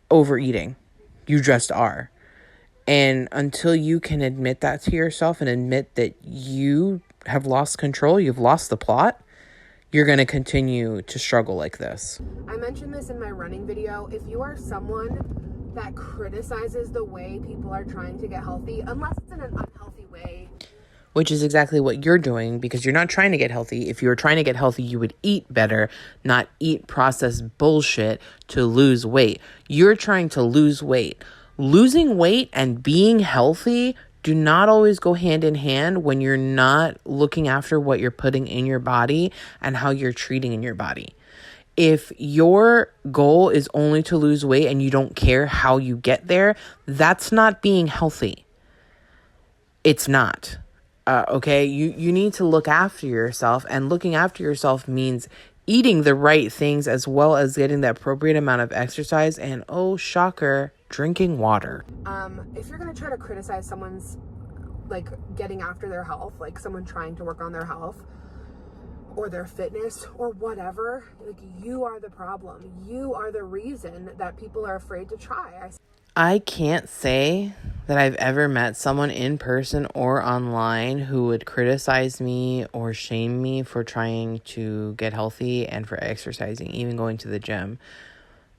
overeating. You just are. And until you can admit that to yourself and admit that you have lost control, you've lost the plot, you're going to continue to struggle like this. I mentioned this in my running video. If you are someone that criticizes the way people are trying to get healthy, unless it's in an unhealthy way, which is exactly what you're doing, because you're not trying to get healthy. If you were trying to get healthy, you would eat better, not eat processed bullshit to lose weight. You're trying to lose weight. Losing weight and being healthy do not always go hand in hand when you're not looking after what you're putting in your body and how you're treating in your body. If your goal is only to lose weight and you don't care how you get there, that's not being healthy. It's not. Okay, you need to look after yourself, and looking after yourself means eating the right things as well as getting the appropriate amount of exercise and, oh, shocker, drinking water. If you're going to try to criticize someone's, like, getting after their health, like someone trying to work on their health or their fitness or whatever, like, you are the problem. You are the reason that people are afraid to try. I can't say that I've ever met someone in person or online who would criticize me or shame me for trying to get healthy and for exercising, even going to the gym.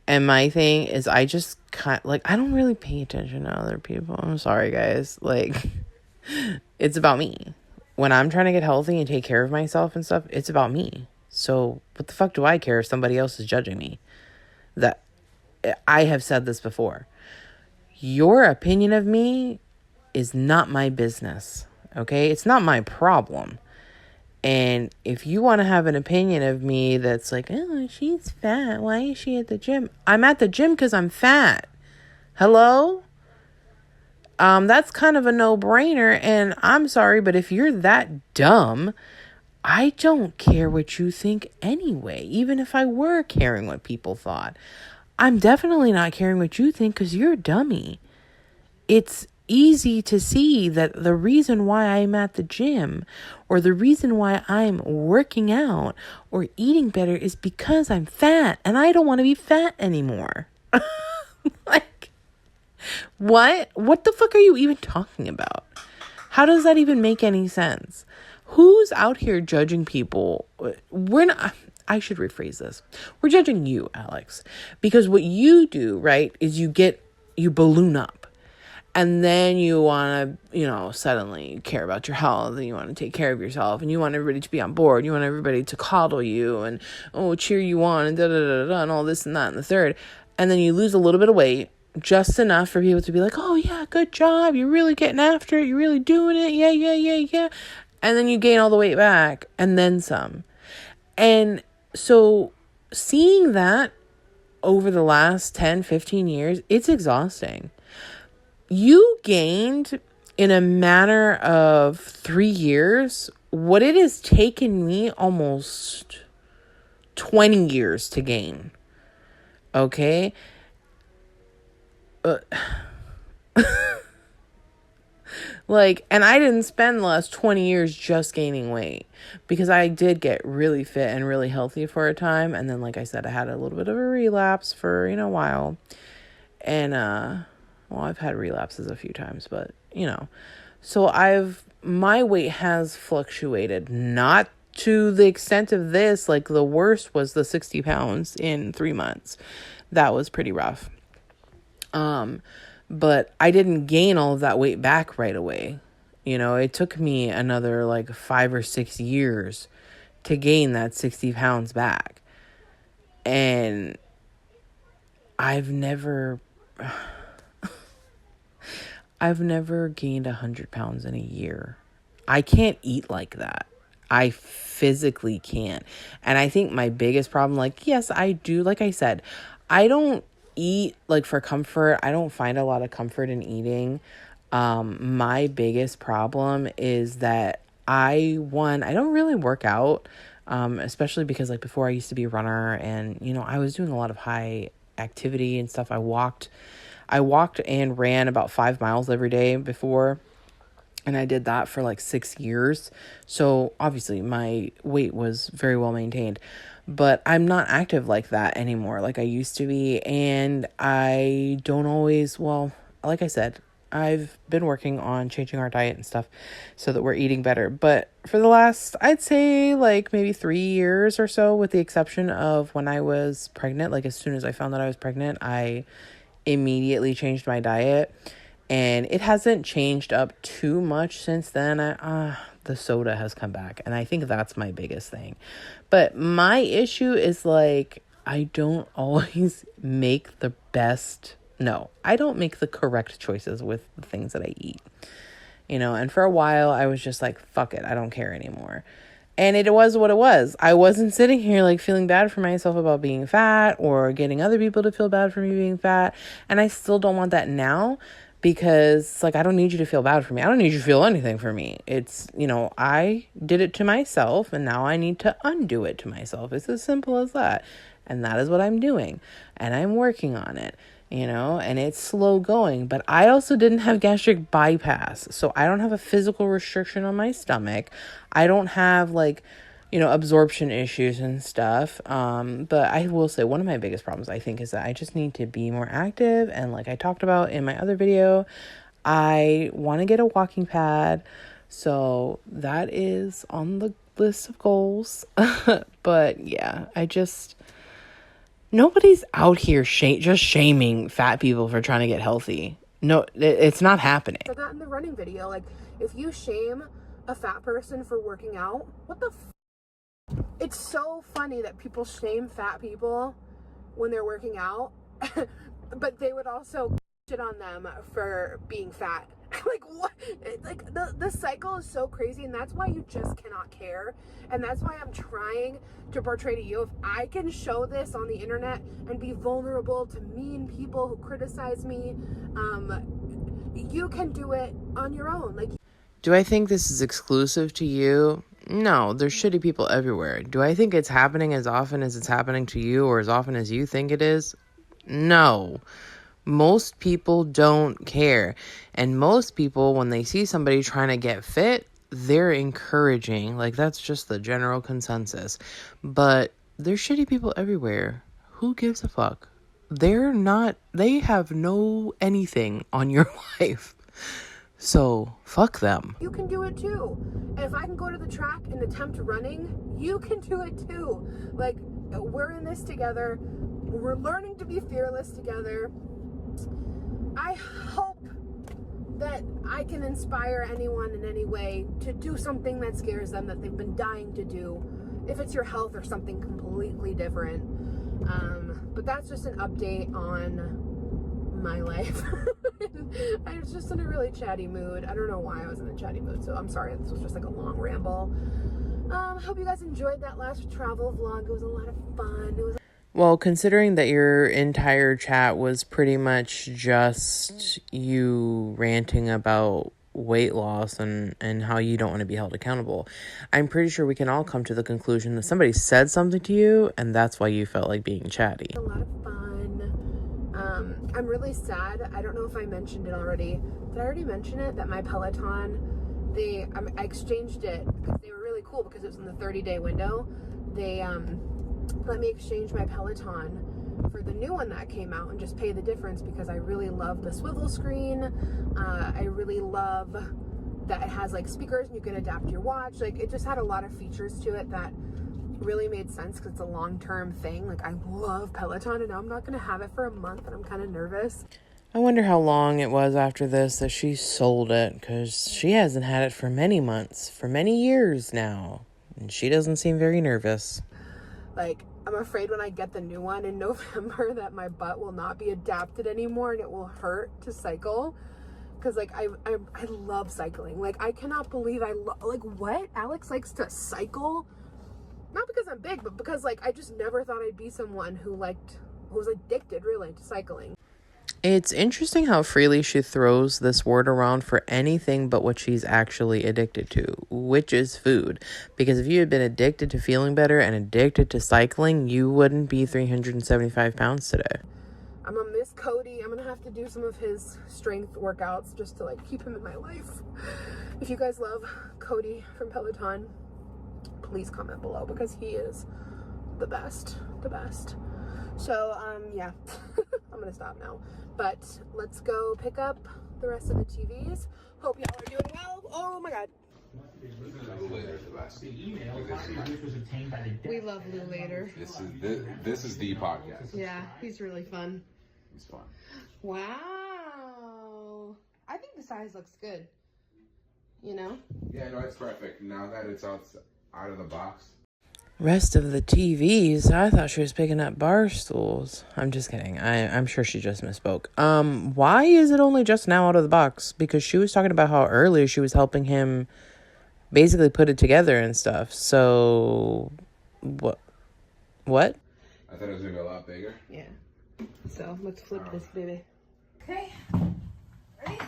And my thing is, I just I don't really pay attention to other people. I'm sorry, guys. Like, it's about me. When I'm trying to get healthy and take care of myself and stuff, it's about me. So what the fuck do I care if somebody else is judging me? That I have said this before. Your opinion of me is not my business, okay? It's not my problem. And if you want to have an opinion of me that's like, oh, she's fat, why is she at the gym? I'm at the gym because I'm fat. Hello? That's kind of a no-brainer, and I'm sorry, but if you're that dumb, I don't care what you think anyway, even if I were caring what people thought. I'm definitely not caring what you think because you're a dummy. It's easy to see that the reason why I'm at the gym or the reason why I'm working out or eating better is because I'm fat and I don't want to be fat anymore. Like, what? What the fuck are you even talking about? How does that even make any sense? Who's out here judging people? We're not... I should rephrase this. We're judging you, Alex, because what you do, right, is you balloon up, and then you want to, suddenly care about your health, and you want to take care of yourself, and you want everybody to be on board. You want everybody to coddle you and, cheer you on and da-da-da-da-da and all this and that and the third. And then you lose a little bit of weight, just enough for people to be like, oh yeah, good job. You're really getting after it. You're really doing it. Yeah. And then you gain all the weight back and then some. And so seeing that over the last 10, 15 years, it's exhausting. You gained in a matter of 3 years what it has taken me almost 20 years to gain. Okay? And I didn't spend the last 20 years just gaining weight, because I did get really fit and really healthy for a time. And then, like I said, I had a little bit of a relapse for, a while. And, I've had relapses a few times, but, so my weight has fluctuated, not to the extent of this. Like, the worst was the 60 pounds in 3 months. That was pretty rough. But I didn't gain all of that weight back right away. It took me another 5 or 6 years to gain that 60 pounds back. And I've never gained 100 pounds in a year. I can't eat like that. I physically can't. And I think my biggest problem, yes, I do. Like I said, I don't eat for comfort. I don't find a lot of comfort in eating. My biggest problem is that I don't really work out, especially because before I used to be a runner, and I was doing a lot of high activity and stuff. I walked and ran about 5 miles every day before, and I did that for 6 years. So obviously my weight was very well maintained. But I'm not active like that anymore, like I used to be. And I don't always, like I said, I've been working on changing our diet and stuff so that we're eating better. But for the last, I'd say maybe 3 years or so, with the exception of when I was pregnant, as soon as I found that I was pregnant, I immediately changed my diet. And it hasn't changed up too much since then. The soda has come back, and I think that's my biggest thing. But my issue is I don't always make the correct choices with the things that I eat. And for a while I was just fuck it, I don't care anymore. And it was what it was. I wasn't sitting here feeling bad for myself about being fat or getting other people to feel bad for me being fat. And I still don't want that now, because I don't need you to feel bad for me. I don't need you to feel anything for me. It's, I did it to myself, and now I need to undo it to myself. It's as simple as that. And that is what I'm doing. And I'm working on it, and it's slow going. But I also didn't have gastric bypass, so I don't have a physical restriction on my stomach. I don't have absorption issues and stuff. But I will say one of my biggest problems, I think, is that I just need to be more active. And like I talked about in my other video, I want to get a walking pad. So that is on the list of goals. But yeah, nobody's out here just shaming fat people for trying to get healthy. No, it's not happening. For that in the running video, if you shame a fat person for working out, what the it's so funny that people shame fat people when they're working out, but they would also shit on them for being fat. What? The cycle is so crazy, and that's why you just cannot care. And that's why I'm trying to portray to you, if I can show this on the internet and be vulnerable to mean people who criticize me, you can do it on your own. Do I think this is exclusive to you? No, there's shitty people everywhere. Do I think it's happening as often as it's happening to you, or as often as you think it is? No. Most people don't care. And most people, when they see somebody trying to get fit, they're encouraging. That's just the general consensus. But there's shitty people everywhere. Who gives a fuck? They have no anything on your life. So, fuck them. You can do it too. And if I can go to the track and attempt running, you can do it too. We're in this together. We're learning to be fearless together. I hope that I can inspire anyone in any way to do something that scares them, that they've been dying to do. If it's your health or something completely different. But that's just an update on my life. I was just in a really chatty mood. I don't know why I was in a chatty mood, so I'm sorry. This was just a long ramble. Hope you guys enjoyed that last travel vlog. It was a lot of fun. Well, considering that your entire chat was pretty much just you ranting about weight loss and how you don't want to be held accountable, I'm pretty sure we can all come to the conclusion that somebody said something to you and that's why you felt like being chatty. A lot of fun. I'm really sad. I don't know if I mentioned it already. Did I already mention it? That my Peloton, I exchanged it because they were really cool because it was in the 30-day window. They let me exchange my Peloton for the new one that came out and just pay the difference because I really love the swivel screen. I really love that it has like speakers and you can adapt your watch. Like it just had a lot of features to it that really made sense because it's a long-term thing. Like I love Peloton and now I'm not going to have it for a month and I'm kind of nervous. I wonder how long it was after this that she sold it, because she hasn't had it for many months, for many years now, and she doesn't seem very nervous. Like, I'm afraid when I get the new one in November that my butt will not be adapted anymore and it will hurt to cycle. Because, like, I love cycling. Like, I cannot believe like, what? Alex likes to cycle? Not because I'm big, but because, like, I just never thought I'd be someone who was addicted, really, to cycling. It's interesting how freely she throws this word around for anything but what she's actually addicted to, which is food. Because if you had been addicted to feeling better and addicted to cycling, you wouldn't be 375 pounds today. I'm gonna miss Cody. I'm gonna have to do some of his strength workouts just to like keep him in my life. If you guys love Cody from Peloton, please comment below because he is the best. So, yeah, I'm gonna stop now. But let's go pick up the rest of the TVs. Hope y'all are doing well. Oh my God. We love Lou Later. This is the podcast. Yeah, he's really fun. It's fun. Wow. I think the size looks good. You know? Yeah, no, it's perfect. Now that it's out of the box. Rest of the TVs, I thought she was picking up bar stools. I'm just kidding. I'm sure she just misspoke. Why is it only just now out of the box? Because she was talking about how earlier she was helping him basically put it together and stuff. So, what? I thought it was going to be a lot bigger. Yeah. So, let's flip this baby. Okay. Ready?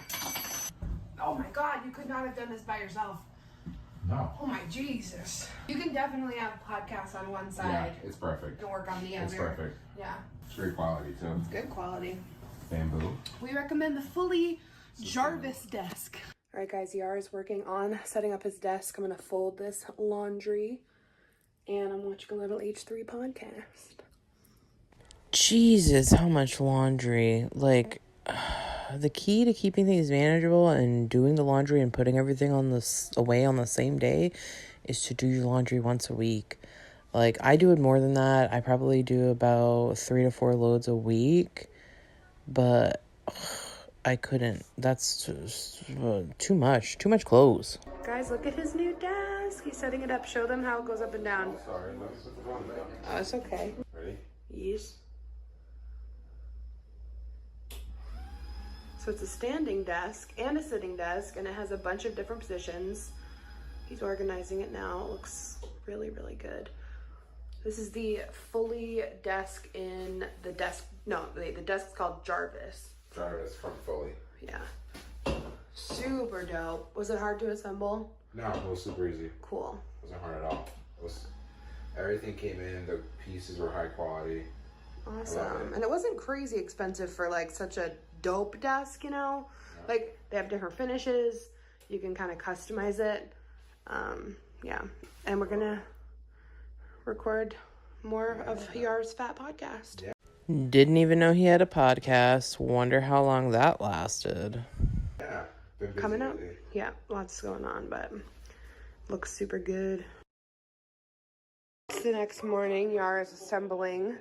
Oh my God, you could not have done this by yourself. No. Oh my Jesus. You can definitely have podcasts on one side. Yeah, it's perfect. And work on the other. It's perfect. Yeah. It's great quality, too. Good quality. Bamboo. We recommend the fully Jarvis desk. All right, guys, Yara is working on setting up his desk. I'm going to fold this laundry, and I'm watching a little H3 podcast. Jesus, how much laundry. Like, the key to keeping things manageable and doing the laundry and putting everything away on the same day is to do your laundry once a week. Like, I do it more than that. I probably do about 3 to 4 loads a week, but I couldn't. That's just, too much clothes. Guys, look at his new desk. He's setting it up. Show them how it goes up and down. Sorry, let's put the phone down. Oh, it's okay. Ready? Yes. So it's a standing desk and a sitting desk, and it has a bunch of different positions. He's organizing it now. It looks really, really good. This is the fully desk in the desk. No, the desk is called Jarvis. Jarvis from Fully. Yeah. Super dope. Was it hard to assemble? No, it was super easy. Cool. It wasn't hard at all. Everything came in. The pieces were high quality. Awesome. And it wasn't crazy expensive for like such a dope desk, you know? Yeah. Like they have different finishes. You can kind of customize it. Yeah. And we're gonna record more of Yar's Fat Podcast. Yeah. Didn't even know he had a podcast. Wonder how long that lasted. Yeah. Been busy Coming up. lately. Yeah, lots going on, but looks super good. It's the next morning. Yara's assembling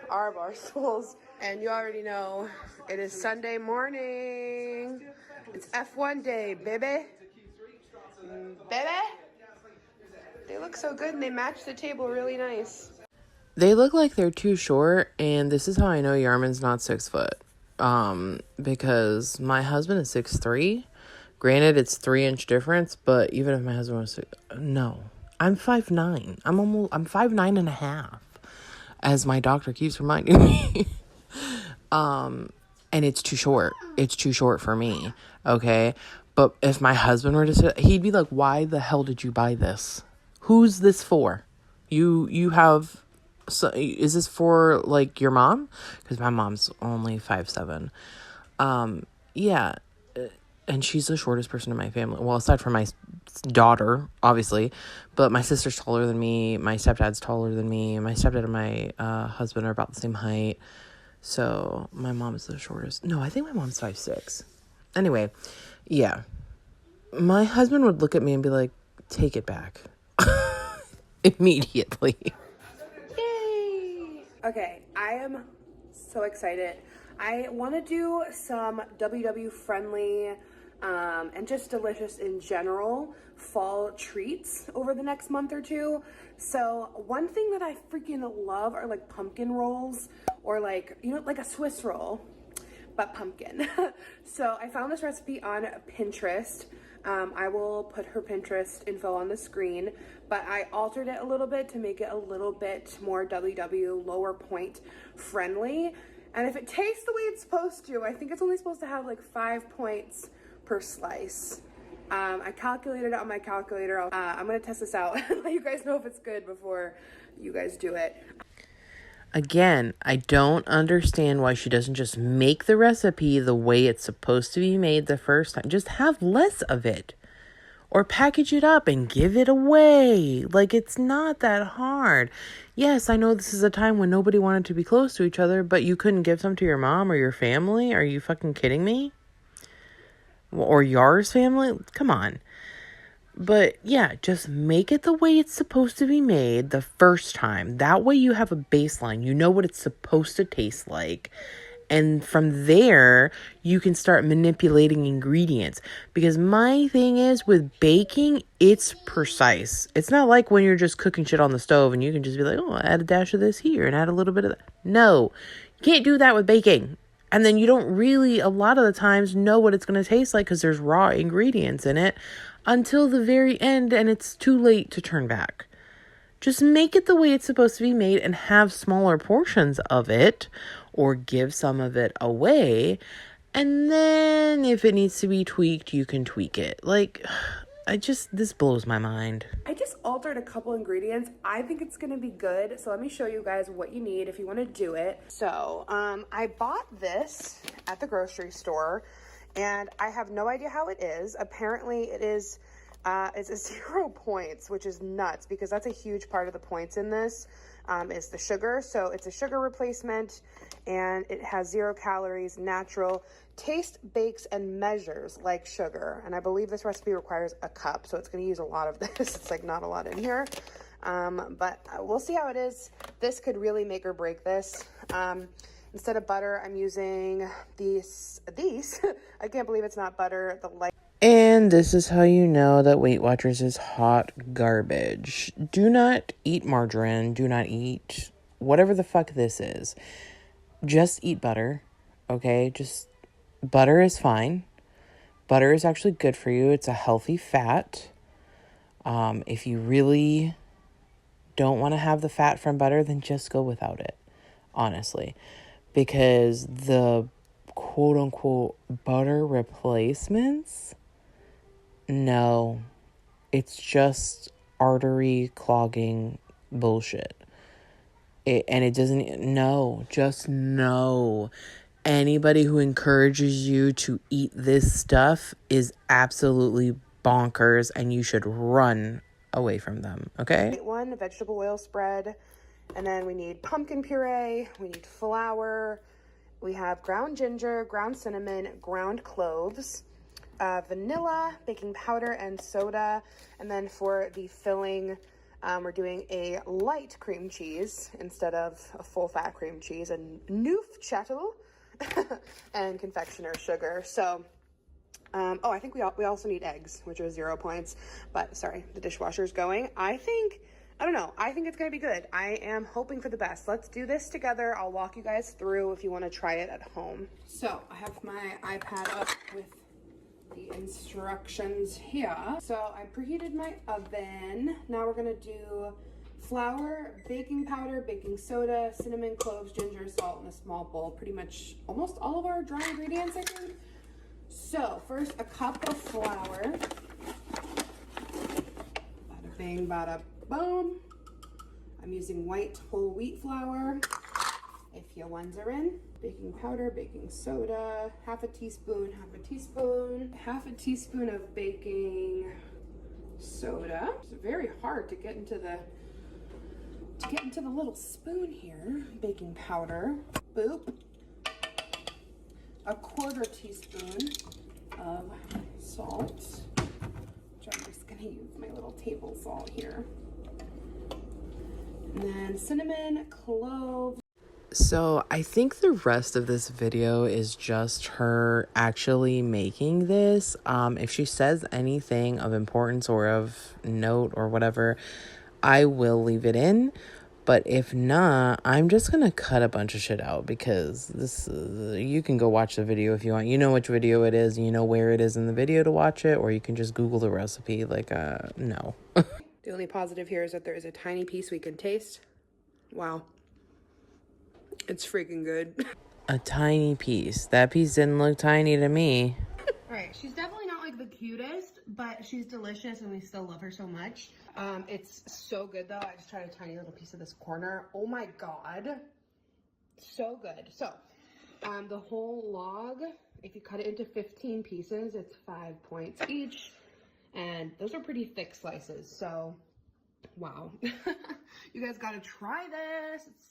our bar stools, and you already know it is Sunday morning. It's F1 day, baby. They look so good and they match the table really nice. They look like they're too short, and this is how I know Yarman's not 6 foot. Because my husband is 6'3", Granted, it's 3-inch difference, but even if my husband was to, no, I'm 5'9". I'm 5'9.5", as my doctor keeps reminding me. And it's too short. It's too short for me. Okay. But if my husband were to say, he'd be like, why the hell did you buy this? Who's this for? You have, so is this for like your mom? Because my mom's only 5'7". Yeah. And she's the shortest person in my family. Well, aside from my daughter, obviously. But my sister's taller than me. My stepdad's taller than me. My stepdad and my husband are about the same height. So my mom is the shortest. No, I think my mom's 5'6". Anyway, yeah. My husband would look at me and be like, take it back. Immediately. Yay! Okay, I am so excited. I want to do some WW friendly and just delicious in general fall treats over the next month or two. So one thing that I freaking love are like pumpkin rolls, or like, you know, like a Swiss roll, but pumpkin. So I found this recipe on Pinterest. I will put her Pinterest info on the screen, but I altered it a little bit to make it a little bit more WW lower point friendly. And if it tastes the way it's supposed to, I think it's only supposed to have like 5 points per slice. I calculated it on my calculator. I'm gonna test this out and let you guys know if it's good before you guys do it. Again, I don't understand why she doesn't just make the recipe the way it's supposed to be made the first time. Just have less of it. Or package it up and give it away. Like, it's not that hard. Yes, I know this is a time when nobody wanted to be close to each other, but you couldn't give some to your mom or your family? Are you fucking kidding me? Or yours family? Come on. But yeah, just make it the way it's supposed to be made the first time. That way you have a baseline. You know what it's supposed to taste like. And from there, you can start manipulating ingredients. Because my thing is, with baking, it's precise. It's not like when you're just cooking shit on the stove and you can just be like, oh, add a dash of this here and add a little bit of that. No, you can't do that with baking. And then you don't really, a lot of the times, know what it's going to taste like because there's raw ingredients in it until the very end, and it's too late to turn back. Just make it the way it's supposed to be made and have smaller portions of it, or give some of it away. And then if it needs to be tweaked, you can tweak it. Like, this blows my mind. I just altered a couple ingredients. I think it's gonna be good. So let me show you guys what you need if you wanna do it. So, I bought this at the grocery store and I have no idea how it is. Apparently it is, it's a 0 points, which is nuts because that's a huge part of the points in this, is the sugar. So it's a sugar replacement and it has 0 calories, natural, taste, bakes, and measures like sugar. And I believe this recipe requires a cup, so it's going to use a lot of this. It's like not a lot in here, but we'll see how it is. This could really make or break this. Instead of butter, I'm using these. I can't believe it's not butter. The light. And this is how you know that Weight Watchers is hot garbage. Do not eat margarine. Do not eat whatever the fuck this is. Just eat butter, okay? Just butter is fine. Butter is actually good for you. It's a healthy fat. If you really don't want to have the fat from butter, then just go without it, honestly. Because the quote-unquote butter replacements, no, it's just artery clogging bullshit. It doesn't, no, just no. Anybody who encourages you to eat this stuff is absolutely bonkers and you should run away from them, okay? One vegetable oil spread, and then we need pumpkin puree, we need flour, we have ground ginger, ground cinnamon, ground cloves, vanilla, baking powder, and soda. And then for the filling, we're doing a light cream cheese instead of a full fat cream cheese, and Neufchâtel and confectioner sugar. So, oh, I think we also need eggs, which are 0 points, but sorry, the dishwasher's going. I don't know. I think it's going to be good. I am hoping for the best. Let's do this together. I'll walk you guys through if you want to try it at home. So I have my iPad up with the instructions here. So I preheated my oven. Now we're gonna do flour, baking powder, baking soda, cinnamon, cloves, ginger, salt in a small bowl. Pretty much almost all of our dry ingredients, I think. So first, a cup of flour. Bada bing, bada boom. I'm using white whole wheat flour. If your ones are in, baking powder, baking soda, half a teaspoon, half a teaspoon of baking soda. It's very hard to get into the little spoon here. Baking powder, boop. A quarter teaspoon of salt, which I'm just gonna use my little table salt here. And then cinnamon, cloves. So I think the rest of this video is just her actually making this. If she says anything of importance or of note or whatever, I will leave it in. But if not, I'm just going to cut a bunch of shit out because this you can go watch the video if you want. You know which video it is, you know where it is in the video to watch it, or you can just Google the recipe. Like, no. The only positive here is that there is a tiny piece we can taste. Wow. It's freaking good. A tiny piece. That piece didn't look tiny to me. All right, she's definitely not like the cutest, but she's delicious and we still love her so much. It's so good though. I just tried a tiny little piece of this corner. Oh my God. So good. So, the whole log, if you cut it into 15 pieces, it's 5 points each. And those are pretty thick slices. So, wow. You guys gotta try this. It's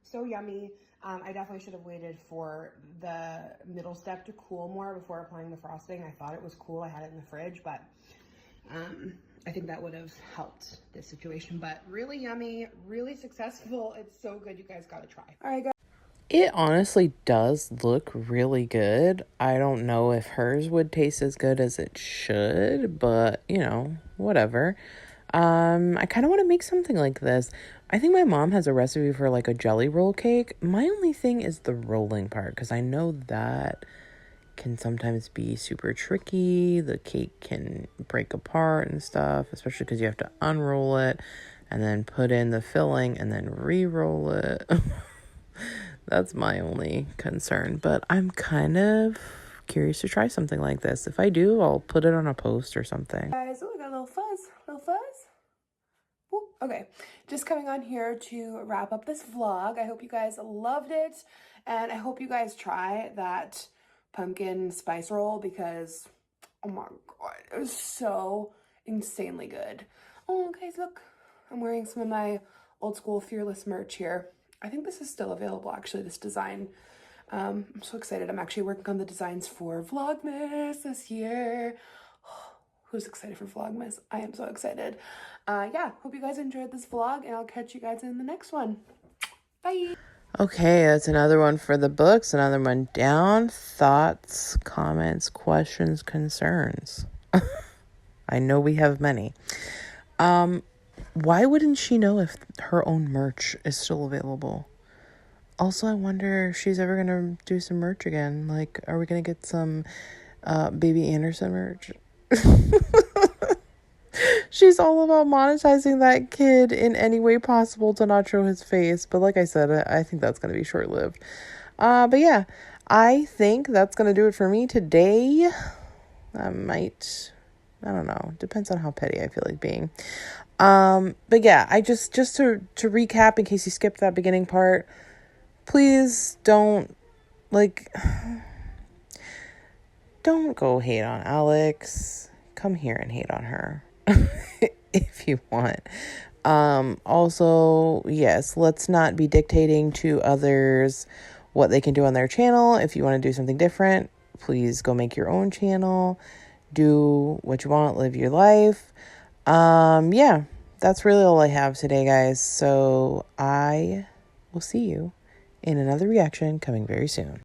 so yummy. I definitely should have waited for the middle step to cool more before applying the frosting. I thought it was cool. I had it in the fridge, but I think that would have helped this situation. But really yummy, really successful. It's so good. You guys got to try. All right, guys. It honestly does look really good. I don't know if hers would taste as good as it should, but you know, whatever. I kind of want to make something like this. I think my mom has a recipe for like a jelly roll cake. My only thing is the rolling part, because I know that can sometimes be super tricky. The cake can break apart and stuff, especially because you have to unroll it and then put in the filling and then re-roll it. That's my only concern, but I'm kind of curious to try something like this. If I do, I'll put it on a post or something. Guys, oh, we got a little fuzz. Ooh, okay, just coming on here to wrap up this vlog. I hope you guys loved it, and I hope you guys try that pumpkin spice roll because, oh my God, it was so insanely good. Oh, guys, look, I'm wearing some of my old school Fearless merch here. I think this is still available, actually, this design. I'm so excited. I'm actually working on the designs for Vlogmas this year. Who's excited for Vlogmas? I am so excited. Yeah, hope you guys enjoyed this vlog, and I'll catch you guys in the next one. Bye! Okay, that's another one for the books, another one down. Thoughts, comments, questions, concerns. I know we have many. Why wouldn't she know if her own merch is still available? Also, I wonder if she's ever gonna do some merch again. Like, are we gonna get some Baby Anderson merch? She's all about monetizing that kid in any way possible to not show his face. But like I said, I think that's going to be short-lived. But yeah, I think that's going to do it for me today. I don't know. Depends on how petty I feel like being. But yeah, I just to recap, in case you skipped that beginning part, please don't go hate on Alex. Come here and hate on her. If you want. Also, yes, let's not be dictating to others what they can do on their channel. If you want to do something different, please go make your own channel. Do what you want, live your life. Yeah, that's really all I have today, guys. So I will see you in another reaction coming very soon.